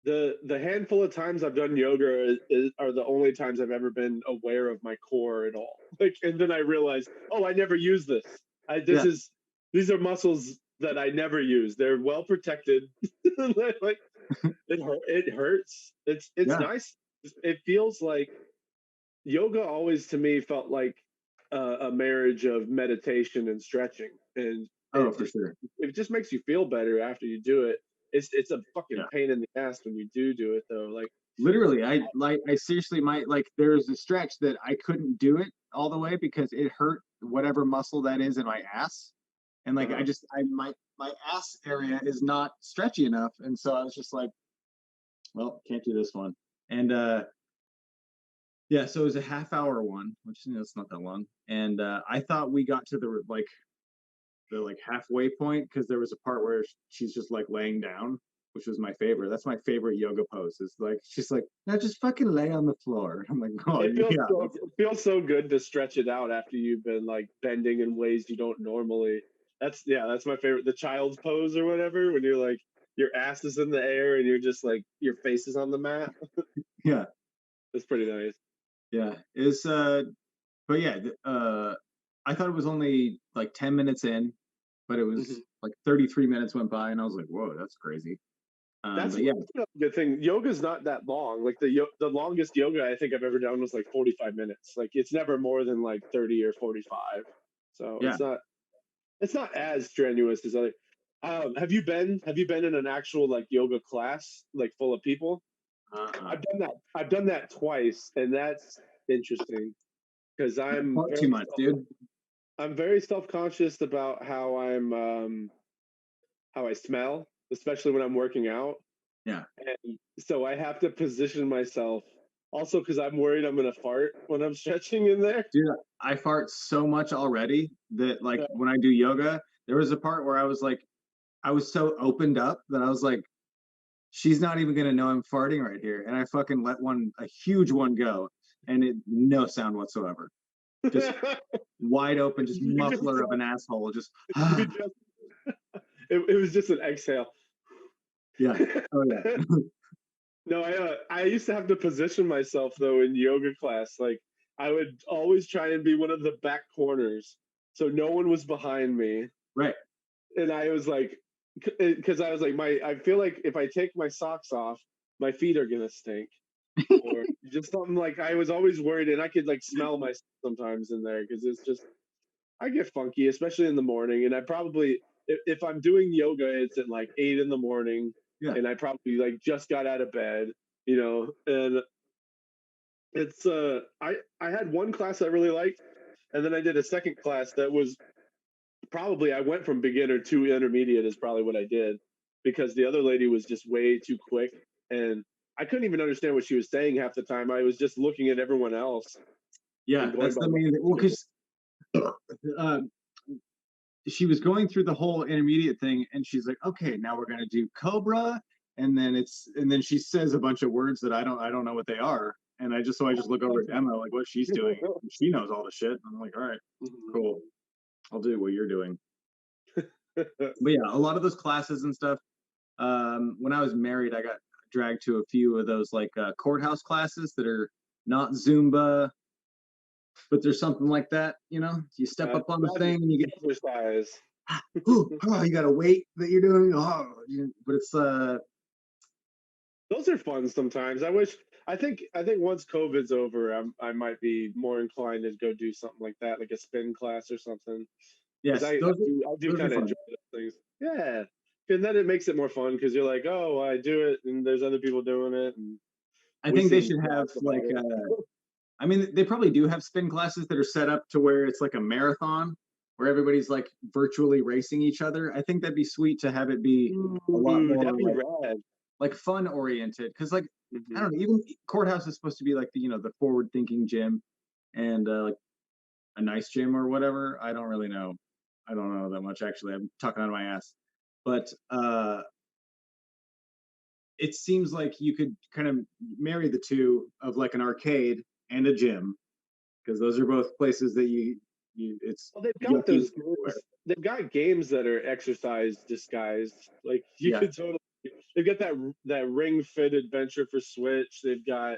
S1: The handful of times I've done yoga are the only times I've ever been aware of my core at all. Like, and then I realized, oh, I never use this.
S2: Yeah,
S1: These are muscles that I never use. They're well protected. Like it hurts. It's
S2: yeah,
S1: nice. It feels like yoga always to me felt like a marriage of meditation and stretching, and
S2: Oh,
S1: it
S2: for
S1: just
S2: sure.
S1: it just makes you feel better after you do it. It's a fucking
S2: Yeah.
S1: pain in the ass when you do it though. Like,
S2: Literally, I seriously might like there's a stretch that I couldn't do it all the way because it hurt whatever muscle that is in my ass. And like I
S1: uh
S2: just I my ass area is not stretchy enough. And so I was just like, well, can't do this one. And yeah, so it was a half hour one, which it's not that long. And I thought we got to the like halfway point because there was a part where she's just like laying down, which was my favorite. That's my favorite yoga pose. Is like she's like, now just fucking lay on the floor. I'm like, oh yeah,
S1: it feels so good to stretch it out after you've been like bending in ways you don't normally. That's my favorite. The child's pose or whatever, when you're like your ass is in the air and you're just like your face is on the mat.
S2: yeah,
S1: It's pretty nice.
S2: yeah. Is but yeah, I thought it was only like 10 minutes in, but it was
S1: Mhm.
S2: like 33 minutes went by, and I was like, whoa, that's crazy.
S1: That's
S2: But yeah,
S1: a good thing. Yoga's not that long. Like the longest yoga I think I've ever done was like 45 minutes. Like it's never more than like 30 or 45. So
S2: yeah.
S1: it's not as strenuous as other. Have you been in an actual like yoga class like full of people?
S2: Uh-uh.
S1: I've done that. I've done that twice, and that's interesting because
S2: Far too much, dude.
S1: I'm very self conscious about how I smell, especially when I'm working out.
S2: Yeah.
S1: And so I have to position myself also because I'm worried I'm gonna fart when I'm stretching in there.
S2: Dude, I fart so much already that like
S1: Yeah.
S2: when I do yoga, there was a part where I was like, I was so opened up that I was like, she's not even gonna know I'm farting right here. And I fucking let a huge one go, and it no sound whatsoever. Just wide open, just
S1: you just
S2: muffler of an asshole. Just
S1: you just it was just an exhale.
S2: yeah. Oh yeah.
S1: No, I used to have to position myself though in yoga class. Like I would always try and be one of the back corners, so no one was behind me,
S2: Right.
S1: and I was like, because I was like, I feel like if I take my socks off, my feet are gonna stink, or just something like I was always worried, and I could like smell myself sometimes in there because it's just I get funky, especially in the morning, and I probably if I'm doing yoga, it's at like 8 in the morning,
S2: Yeah.
S1: and I probably like just got out of bed, and it's I had one class I really liked, and then I did a second class that was probably I went from beginner to intermediate is probably what I did because the other lady was just way too quick and I couldn't even understand what she was saying half the time. I was just looking at everyone else
S2: Yeah.
S1: and going
S2: That's
S1: by
S2: the main thing. Well, because um, she was going through the whole intermediate thing, and she's like, okay, now we're gonna do Cobra, and then she says a bunch of words that I don't know what they are, and I just look over at Emma like what she's doing. And she knows all the shit. I'm like, all right, cool, I'll do what you're doing. But yeah, a lot of those classes and stuff. When I was married, I got dragged to a few of those like courthouse classes that are not Zumba, but there's something like that. You step up on the thing and you get
S1: exercise.
S2: you got a weight that you're doing. But it's
S1: Those are fun sometimes. I think once COVID's over, I might be more inclined to go do something like that, like a spin class or something. Because
S2: yes,
S1: I do
S2: those are
S1: kind of
S2: fun.
S1: enjoy those things. Yeah, and then it makes it more fun because you're like, oh, I do it, and there's other people doing it, and
S2: I
S1: we
S2: think they
S1: seem
S2: should have
S1: jazzed about
S2: like
S1: it.
S2: I mean they probably do have spin classes that are set up to where it's like a marathon where everybody's like virtually racing each other. I think that'd be sweet to have it be a lot
S1: Ooh,
S2: more
S1: that'd be rad.
S2: like fun oriented because like I
S1: Hmm.
S2: don't know, even courthouse is supposed to be like the forward thinking gym and like a nice gym or whatever. I don't really know. I don't know that much actually. I'm talking out of my ass. But it seems like you could kind of marry the two of like an arcade and a gym because those are both places that you it's
S1: Well, they've got
S2: yucky
S1: those
S2: everywhere.
S1: games. They've got games that are exercise disguised. Like you
S2: Yeah.
S1: could totally. They've got that Ring Fit adventure for Switch. They've got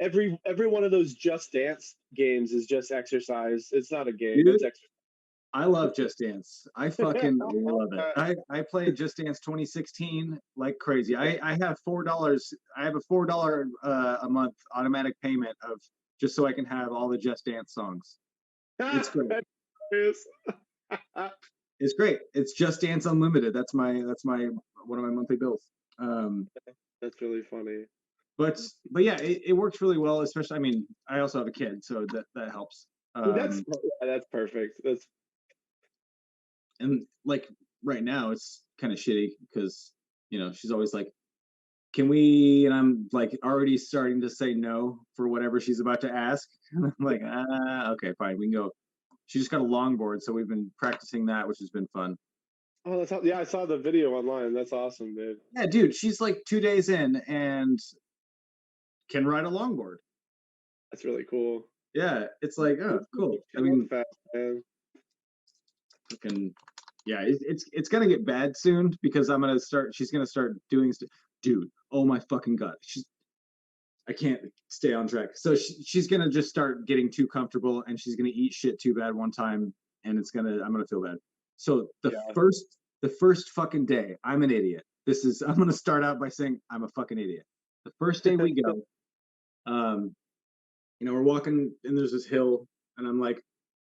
S1: every one of those Just Dance games is just exercise. It's not a game.
S2: Dude,
S1: It's exercise.
S2: I love Just Dance. I fucking love it. I played Just Dance 2016 like crazy. I have $4. I have a $4 a month automatic payment of just so I can have all the Just Dance songs. It's great. It's great. It's Just Dance Unlimited. That's my one of my monthly bills. Um,
S1: That's really funny.
S2: but yeah, it works really well. Especially, I mean, I also have a kid, so that helps.
S1: That's perfect. That's
S2: And like right now, it's kind of shitty because she's always like, "Can we?" And I'm like already starting to say no for whatever she's about to ask. I'm like, okay, fine, we can go. She just got a longboard, so we've been practicing that, which has been fun.
S1: yeah. I saw the video online. That's awesome, dude.
S2: Yeah, dude, she's like 2 days in and can ride a longboard.
S1: That's really cool.
S2: Yeah, it's like, oh, cool. I
S1: Love
S2: mean,
S1: fast, man.
S2: fucking, yeah, it's gonna get bad soon because I'm gonna start. She's gonna start doing, dude. Oh my fucking god, I can't stay on track. So she's gonna just start getting too comfortable, and she's gonna eat shit too bad one time, and I'm gonna feel bad. So
S1: Yeah.
S2: the first fucking day, I'm an idiot. I'm gonna start out by saying I'm a fucking idiot. The first day we go, um, we're walking and there's this hill, and I'm like,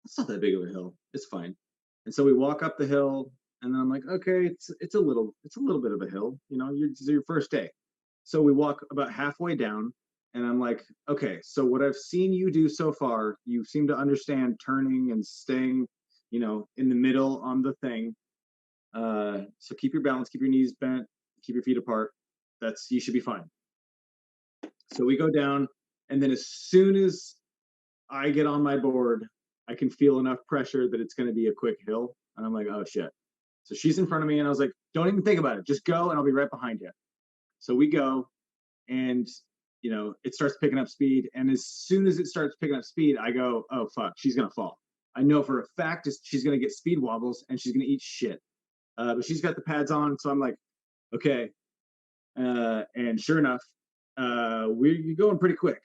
S2: it's not that big of a hill. It's fine. And so we walk up the hill, and then I'm like, okay, it's a little bit of a hill. It's your first day. So we walk about halfway down, and I'm like, okay, so what I've seen you do so far, you seem to understand turning and staying, in the middle on the thing. So keep your balance, keep your knees bent, keep your feet apart. You should be fine. So we go down, and then as soon as I get on my board, I can feel enough pressure that it's going to be a quick hill. And I'm like, oh shit. So she's in front of me, and I was like, don't even think about it. Just go, and I'll be right behind you. So we go, and it starts picking up speed. And as soon as it starts picking up speed, I go, oh fuck, she's going to fall. I know for a fact she's going to get speed wobbles and she's going to eat shit. But she's got the pads on. So I'm like, okay. And sure enough, we're going pretty quick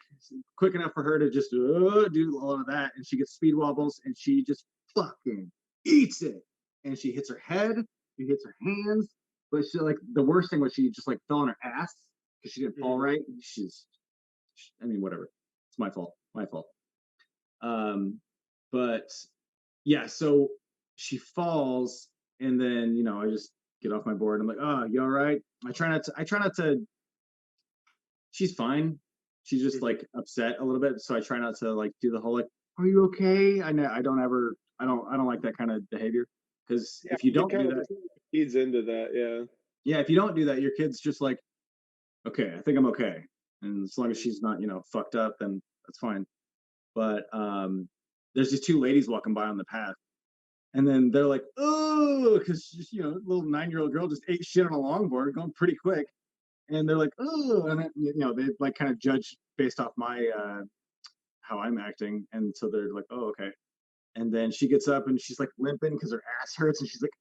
S2: enough for her to just do all of that, and she gets speed wobbles, and she just fucking eats it, and she hits her head, she hits her hands, but like the worst thing was she just like fell on her ass because she didn't fall right. I mean, whatever, it's my fault. But yeah, so she falls, and then I just get off my board. I'm like, oh, you all right? I try not to. She's fine. She's just like upset a little bit, so I try not to like do the whole like, "Are you okay?" I know I don't like that kind of behavior because
S1: Yeah,
S2: if you
S1: it
S2: don't
S1: kind
S2: do
S1: of
S2: that,
S1: feeds into that. Yeah.
S2: yeah, if you don't do that, your kid's just like, "Okay, I think I'm okay," and as long as she's not fucked up, then that's fine. But there's these two ladies walking by on the path, and then they're like, "Oh," because little 9-year-old girl just ate shit on a longboard going pretty quick. And they're like, oh, and then, they like kind of judge based off my how I'm acting, and so they're like, oh, okay. And then she gets up and she's like limping because her ass hurts, and she's like,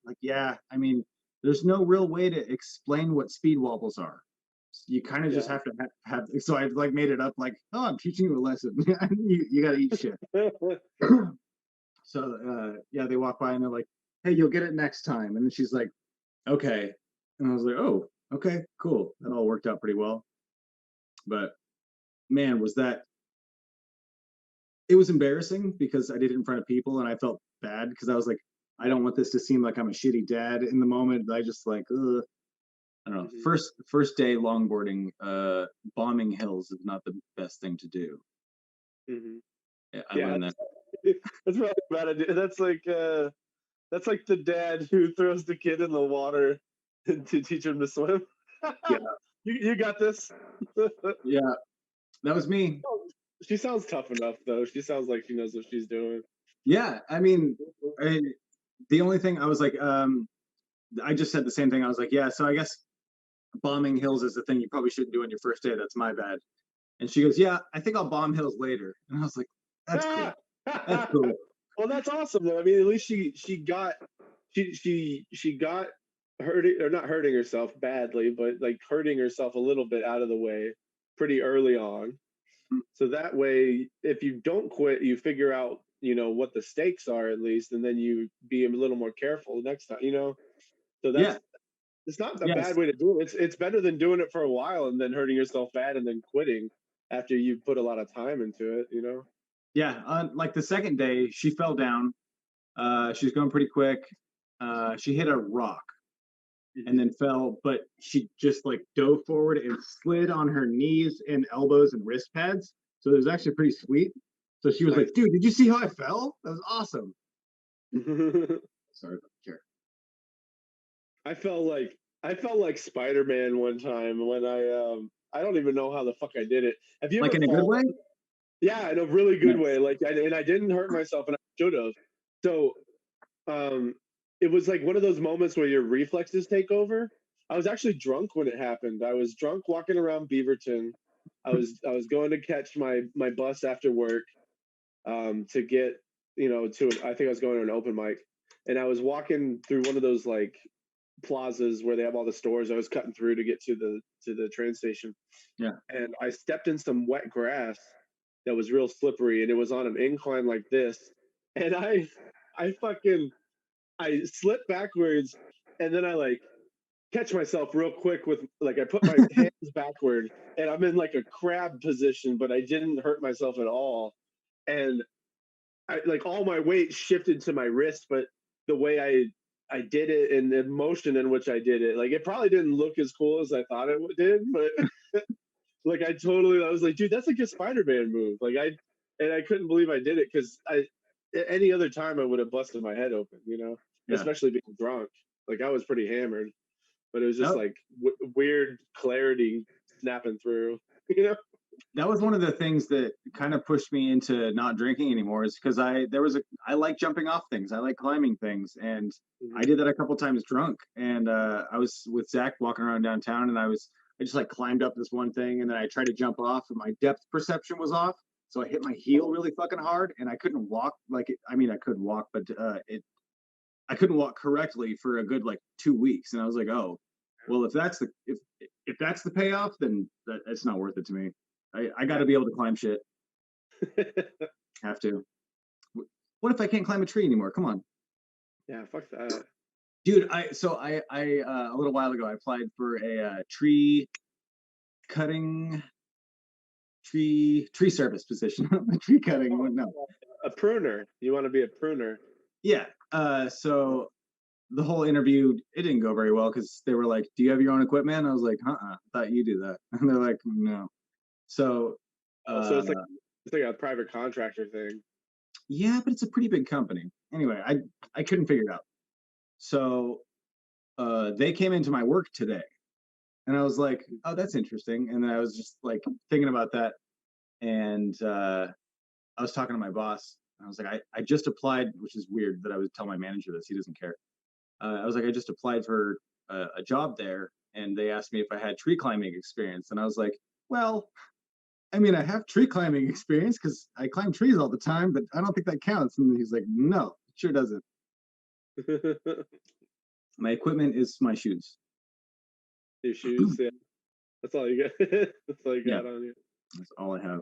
S2: like, yeah. I mean, there's no real way to explain what speed wobbles are. You kind of just have to have. So I like made it up, like, oh, I'm teaching you a lesson. You got to eat shit. So yeah, they walk by and they're like, hey, you'll get it next time. And then she's like, okay. And I was like, oh, okay, cool. That all worked out pretty well. But man, it was embarrassing because I did it in front of people and I felt bad because I was like, I don't want this to seem like I'm a shitty dad in the moment. I just like, ugh. I don't know. First day longboarding, bombing hills is not the best thing to do. Yeah, I learned that.
S1: That's probably about it. That's like the dad who throws the kid in the water to teach him to swim.
S2: Yeah,
S1: you got this.
S2: yeah, that was me.
S1: She sounds tough enough, though. She sounds like she knows what she's doing.
S2: Yeah, I mean, the only thing I was like, I just said the same thing. I was like, yeah, so I guess bombing hills is the thing you probably shouldn't do on your first day. That's my bad. And she goes, yeah, I think I'll bomb hills later. And I was like, that's cool. That's cool.
S1: Well, that's awesome, though. I mean, at least she got hurting, or not hurting herself badly, but like hurting herself a little bit out of the way pretty early on. So that way, if you don't quit, you figure out what the stakes are at least, and then you be a little more careful next time. So
S2: Yeah.
S1: it's not a
S2: Yes.
S1: bad way to do it. It's better than doing it for a while and then hurting yourself bad and then quitting after you put a lot of time into it, you know?
S2: Yeah, like the second day, she fell down. She was going pretty quick. She hit a rock and then fell, but she just like dove forward and slid on her knees and elbows and wrist pads. So it was actually pretty sweet. So she was
S1: Nice.
S2: like, "Dude, did you see how I fell? That was awesome." Sorry about the chair.
S1: I felt like Spider-Man one time when I don't even know how the fuck I did it. Have you
S2: Like
S1: ever
S2: in a good way?
S1: fallen? Yeah, in a really good way.
S2: Nice.
S1: Like, and I didn't hurt myself, and I should have. So, um, it was like one of those moments where your reflexes take over. I was actually drunk when it happened. I was drunk walking around Beaverton. I was going to catch my bus after work, to get, to I think I was going to an open mic, and I was walking through one of those like plazas where they have all the stores. I was cutting through to get to the train station,
S2: Yeah.
S1: and I stepped in some wet grass that was real slippery, and it was on an incline like this, and I slipped backwards, and then I like catch myself real quick with like I put my hands backward, and I'm in like a crab position, but I didn't hurt myself at all, and I like all my weight shifted to my wrist, but the way I did it and the motion in which I did it, like it probably didn't look as cool as I thought it did, but like I was like, dude, that's like a Spider-Man move. And I couldn't believe I did it because any other time I would have busted my head open,
S2: Yeah.
S1: especially being drunk. Like I was pretty hammered, but it was just
S2: That,
S1: like weird clarity snapping through, you know?
S2: that was one of the things that kind of pushed me into not drinking anymore, is because I like jumping off things. I like climbing things. And I
S1: Mhm.
S2: did that a couple times drunk. And I was with Zach walking around downtown, and I just like climbed up this one thing, and then I tried to jump off, and my depth perception was off. So I hit my heel really fucking hard, and I couldn't walk I mean, I could walk, but I couldn't walk correctly for a good like 2 weeks. And I was like, oh, well, if that's the payoff, then it's not worth it to me. I got
S1: Yeah.
S2: to be able to climb shit. Have to. What if I can't climb a tree anymore? Come on,
S1: Yeah, fuck that.
S2: dude. I a little while ago I applied for a tree cutting tree service position. Tree cutting.
S1: Oh,
S2: No.
S1: a pruner. You want to be a pruner?
S2: Yeah. So the whole interview, it didn't go very well because they were like, "Do you have your own equipment?" And I was like, I thought you do that." And they're like, "No." So
S1: Oh, so
S2: uh,
S1: it's like a private contractor thing.
S2: yeah, but it's a pretty big company. Anyway, I couldn't figure it out. So they came into my work today, and I was like, "Oh, that's interesting." And then I was just like thinking about that, and I was talking to my boss. And I was like, I just applied, which is weird that I would tell my manager this. He doesn't care. I was like, I just applied for a job there, and they asked me if I had tree climbing experience, and I was like, well, I mean, I have tree climbing experience because I climb trees all the time, but I don't think that counts. And he's like, no, it sure doesn't. My equipment is my shoes.
S1: Your shoes, yeah. That's all you got. That's all you
S2: Yeah,
S1: got on you.
S2: that's all I have.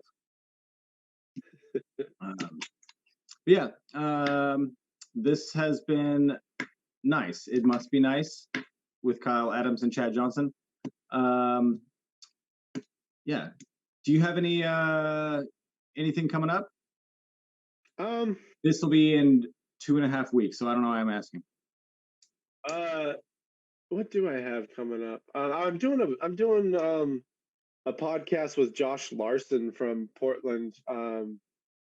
S2: Yeah, this has been nice. It must be nice with Kyle Adams and Chad Johnson. Um, yeah. Do you have anything coming up?
S1: Um,
S2: This will be in 2.5 weeks, so I don't know why I'm asking.
S1: uh, what do I have coming up? I'm doing a podcast with Josh Larson from Portland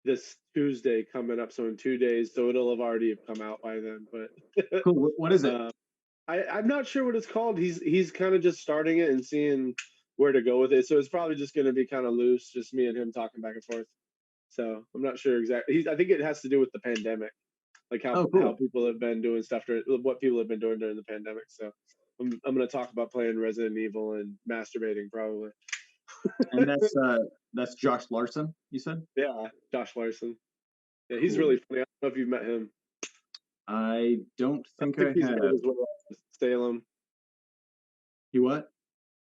S1: this Tuesday coming up, so in 2 days, so it'll have already come out by then. But
S2: Cool. What is it?
S1: I'm not sure what it's called. He's kind of just starting it and seeing where to go with it. So it's probably just going to be kind of loose, just me and him talking back and forth. So I'm not sure exactly. I think it has to do with the pandemic, like
S2: Oh,
S1: how
S2: cool.
S1: people have been doing stuff during what people have been doing during the pandemic. So I'm going to talk about playing Resident Evil and masturbating probably.
S2: And that's Josh Larson, you said?
S1: Yeah, Josh Larson. Yeah, he's
S2: Cool.
S1: really funny. I don't know if you've met him.
S2: I don't
S1: I don't
S2: think
S1: think
S2: I
S1: he's made
S2: have.
S1: his way out to Salem.
S2: You what?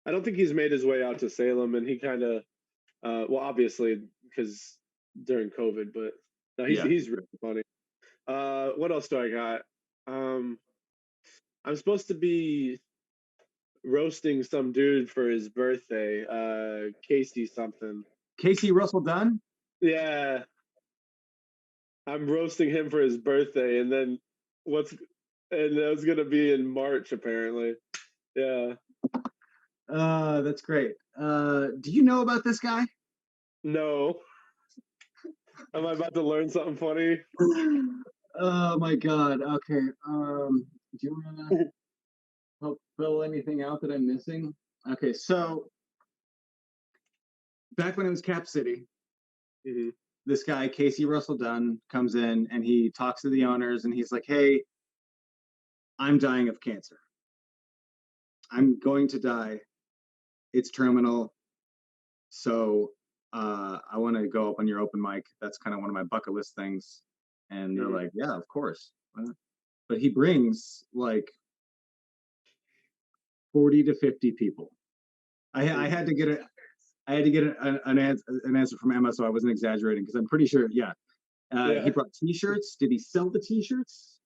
S1: I don't think he's made his way out to Salem, and he kind of, well, obviously because during COVID, but no,
S2: Yeah.
S1: he's really funny. What else do I got? Um, I'm supposed to be roasting some dude for his birthday, Casey something.
S2: Casey Russell Dunn.
S1: Yeah, I'm roasting him for his birthday, and then what's and that's gonna be in March apparently. Yeah.
S2: That's great. Do you know about this guy?
S1: No. Am I about to learn something funny?
S2: Oh my God. Okay. Do you want to help fill anything out that I'm missing? Okay, so back when it was Cap City,
S1: Hmm.
S2: this guy Casey Russell Dunn comes in and he talks to the owners and he's like, "Hey, I'm dying of cancer. I'm going to die. It's terminal. So I want to go up on your open mic. That's kind of one of my bucket list things." And they're
S1: Hmm.
S2: like, "Yeah, of course." But he brings like 40 to 50 people. I had to get it. I had to get an answer from Emma, so I wasn't exaggerating because I'm pretty sure. Yeah, he
S1: Yeah.
S2: brought T-shirts. Did he sell the T-shirts?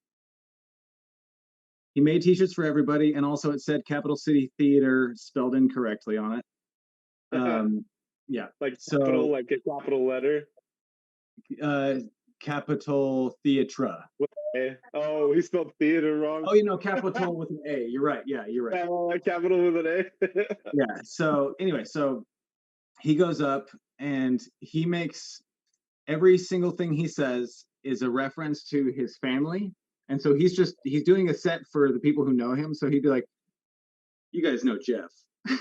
S2: He made T-shirts for everybody, and also it said Capital City Theater spelled incorrectly on it. Yeah.
S1: Like capital,
S2: So
S1: like a capital letter.
S2: uh, Capital Theatra.
S1: With A. Oh, he spelled theater wrong.
S2: Oh, you know, capital with an A. You're right. Yeah, you're right.
S1: Capital with an A.
S2: Yeah. So anyway, so he goes up and he makes every single thing he says is a reference to his family. And so he's doing a set for the people who know him. So he'd be like, "You guys know Jeff."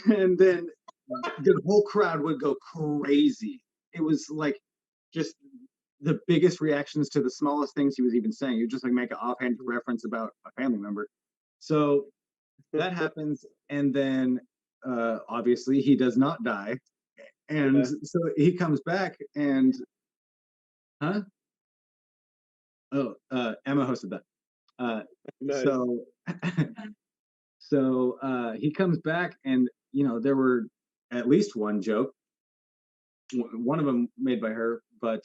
S2: And then the whole crowd would go crazy. It was like just the biggest reactions to the smallest things he was even saying. He would just like make an offhand reference about a family member. So that happens, and then obviously he does not die, and
S1: Yeah.
S2: so he comes back and huh? Oh, Emma hosted that.
S1: Nice.
S2: So he comes back, and there were at least one joke, one of them made by her, but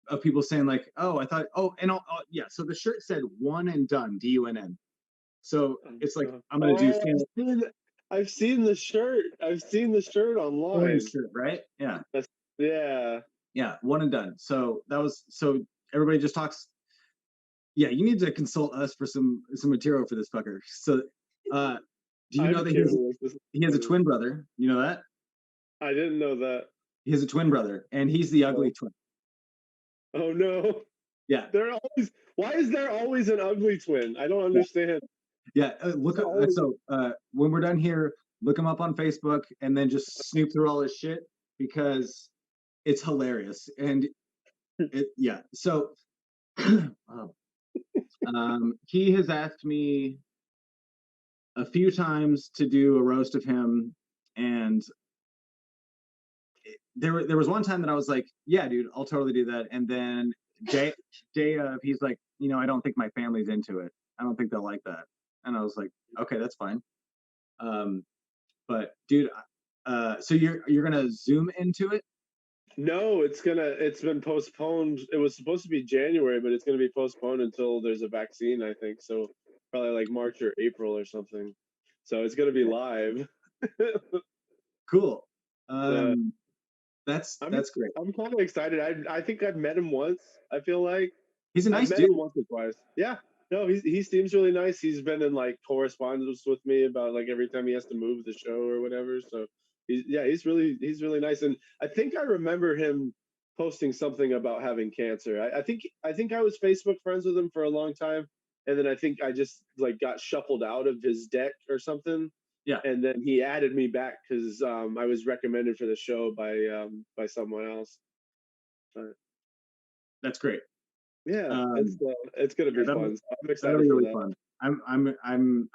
S2: of people saying like, "Oh, I thought, oh, and yeah." So the shirt said "one and done," DUNN. So it's like I'm gonna do
S1: Oh,
S2: stand
S1: I've seen the shirt. I've seen the shirt
S2: orange
S1: online.
S2: shirt, right? Yeah,
S1: That's, yeah.
S2: yeah, one and done. So that was so everybody just talks. Yeah, you need to consult us for some material for this fucker. So, uh, do you know
S1: I'm
S2: that
S1: curious. This is
S2: he has a
S1: funny.
S2: twin brother? You know that
S1: I didn't know that.
S2: he has a twin brother, and he's the
S1: Oh,
S2: ugly twin.
S1: oh no.
S2: Yeah,
S1: They're always, why is there always an ugly twin? I don't
S2: yeah,
S1: understand.
S2: yeah.
S1: It's
S2: Look at
S1: always,
S2: so when we're done here, look him up on Facebook, and then just snoop through all his shit because it's hilarious. And yeah. So oh, he has asked me a few times to do a roast of him, and there was one time that I was like, "Yeah, dude, I'll totally do that." And then he's like, "I don't think my family's into it. I don't think they'll like that." And I was like, "Okay, that's fine." Um, but dude, so you're gonna zoom into it?
S1: no, it's been postponed. It was supposed to be January, but it's gonna be postponed until there's a vaccine, I think. So probably like March or April or something. So it's gonna be live.
S2: Cool.
S1: Yeah.
S2: Um,
S1: I'm
S2: that's great.
S1: I'm kind of excited. I think I've met him once. I feel like
S2: He's a
S1: I've
S2: nice
S1: met him
S2: dude.
S1: once or twice. Yeah. No, he seems really nice. He's been in like correspondence with me about like every time he has to move the show or whatever. So he's really nice. And I think I remember him posting something about having cancer. I think I was Facebook friends with him for a long time, and then I think I just like got shuffled out of his deck or something,
S2: Yeah,
S1: and then he added me back because I was recommended for the show by someone else. But
S2: that's great.
S1: yeah,
S2: Um,
S1: it's gonna
S2: yeah,
S1: be fun. So I'm
S2: that'll
S1: excited
S2: be
S1: for
S2: really
S1: that.
S2: fun.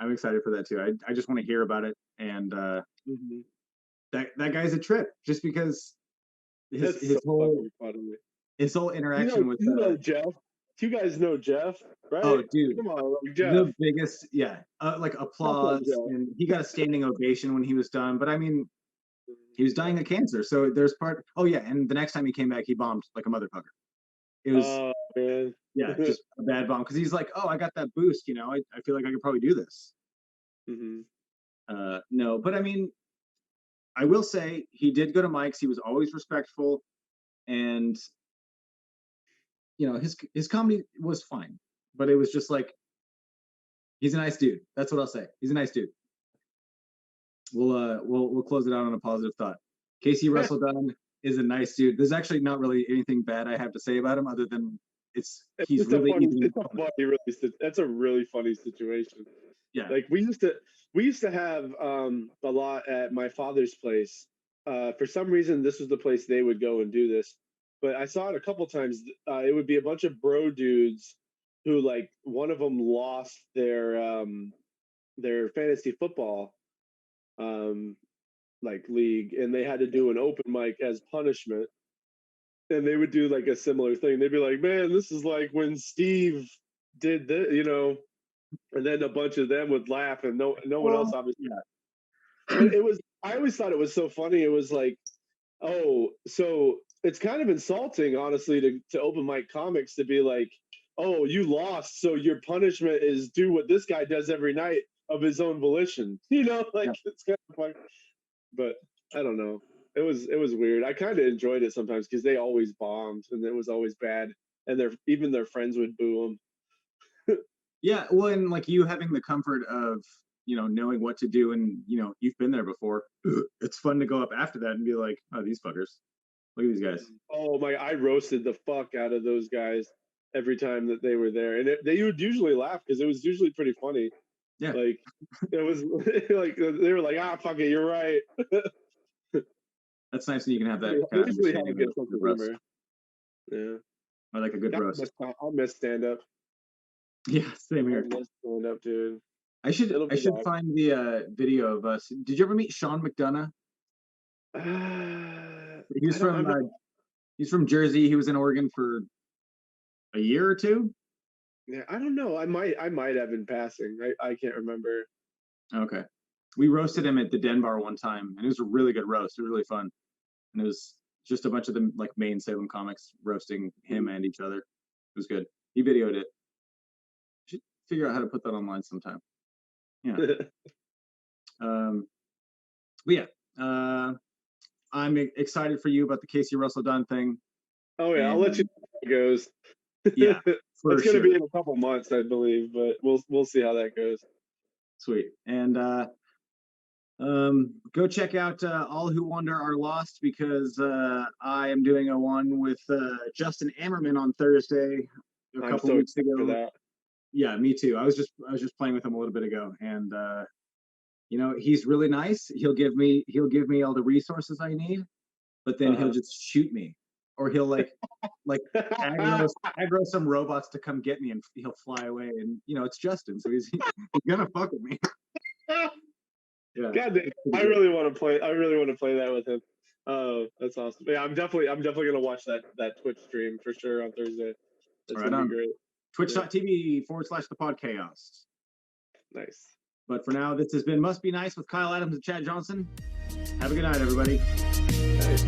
S2: I'm excited for that too. I just want to hear about it, and
S1: Hmm.
S2: that guy's a trip just because his
S1: It's so
S2: his whole
S1: fucking funny.
S2: his whole interaction with
S1: You know Jeff. You guys know Jeff, right?
S2: oh dude,
S1: Come on, like Jeff.
S2: the biggest, yeah, like
S1: What's up,
S2: applause,
S1: Jeff?
S2: and he got a standing ovation when he was done. But I mean, he was dying of cancer, so there's part. Oh yeah, and the next time he came back, he bombed like a motherfucker. It was
S1: Oh man.
S2: yeah, just a bad bomb because he's like, oh, I got that boost, I feel like I could probably do this.
S1: Hmm.
S2: No, but I mean, I will say he did go to Mike's. He was always respectful, and his comedy was fine, but it was just like, he's a nice dude. That's what I'll say. He's a nice dude. We'll close it out on a positive thought. Casey Russell Dunn is a nice dude. There's actually not really anything bad I have to say about him other than he's really easy.
S1: That's a really funny situation.
S2: Yeah.
S1: Like we used to have a lot at my father's place. For some reason, this was the place they would go and do this. But I saw it a couple times. It would be a bunch of bro dudes who, like, one of them lost their fantasy football like league, and they had to do an open mic as punishment. And they would do like a similar thing. They'd be like, "Man, this is like when Steve did this," and then a bunch of them would laugh, and no one else obviously. But I always thought it was so funny. It was like, oh, so it's kind of insulting, honestly, to open mic comics to be like, oh, you lost, so your punishment is do what this guy does every night of his own volition. It's kind of funny. But I don't know. It was weird. I kind of enjoyed it sometimes because they always bombed and it was always bad, and even their friends would boo them.
S2: Yeah, well, and like you having the comfort of knowing what to do, and you've been there before. It's fun to go up after that and be like, oh, these fuckers, look at these guys.
S1: Oh my! I roasted the fuck out of those guys every time that they were there, and they would usually laugh because it was usually pretty funny.
S2: Yeah,
S1: like it was like they were like, ah, fuck it, you're right.
S2: That's nice that you can have that kind of
S1: humor. Yeah,
S2: I like a good roast.
S1: I miss stand up.
S2: Yeah, same here.
S1: I miss stand up, dude.
S2: I should find the video of us. Did you ever meet Sean McDonough? He's from Jersey. He was in Oregon for a year or two.
S1: Yeah, I don't know. I might have in passing. I can't remember.
S2: Okay. We roasted him at the Den Bar one time, and it was a really good roast. It was really fun. And it was just a bunch of them, like, main Salem comics roasting him and each other. It was good. He videoed it. Should figure out how to put that online sometime. Yeah. But yeah. I'm excited for you about the Casey Russell Dunn thing.
S1: Oh yeah, I'll let you know how it goes.
S2: Yeah.
S1: It's going to be in a couple months, I believe, but we'll see how that goes.
S2: Sweet. And go check out All Who Wander Are Lost, because I am doing a one with Justin Ammerman on Thursday a couple weeks ago.
S1: For that.
S2: Yeah, me too. I was just playing with him a little bit ago, and he's really nice. He'll give me all the resources I need, but then he'll just shoot me, or he'll like aggro some robots to come get me, and he'll fly away. And it's Justin, so he's gonna fuck with me. Yeah.
S1: God damn, I really want to play that with him. Oh, that's awesome. Yeah, I'm definitely gonna watch that Twitch stream for sure on Thursday. That's gonna be great.
S2: Twitch.tv/the Podchaost.
S1: Nice.
S2: But for now, this has been Must Be Nice with Kyle Adams and Chad Johnson. Have a good night, everybody.
S1: Nice.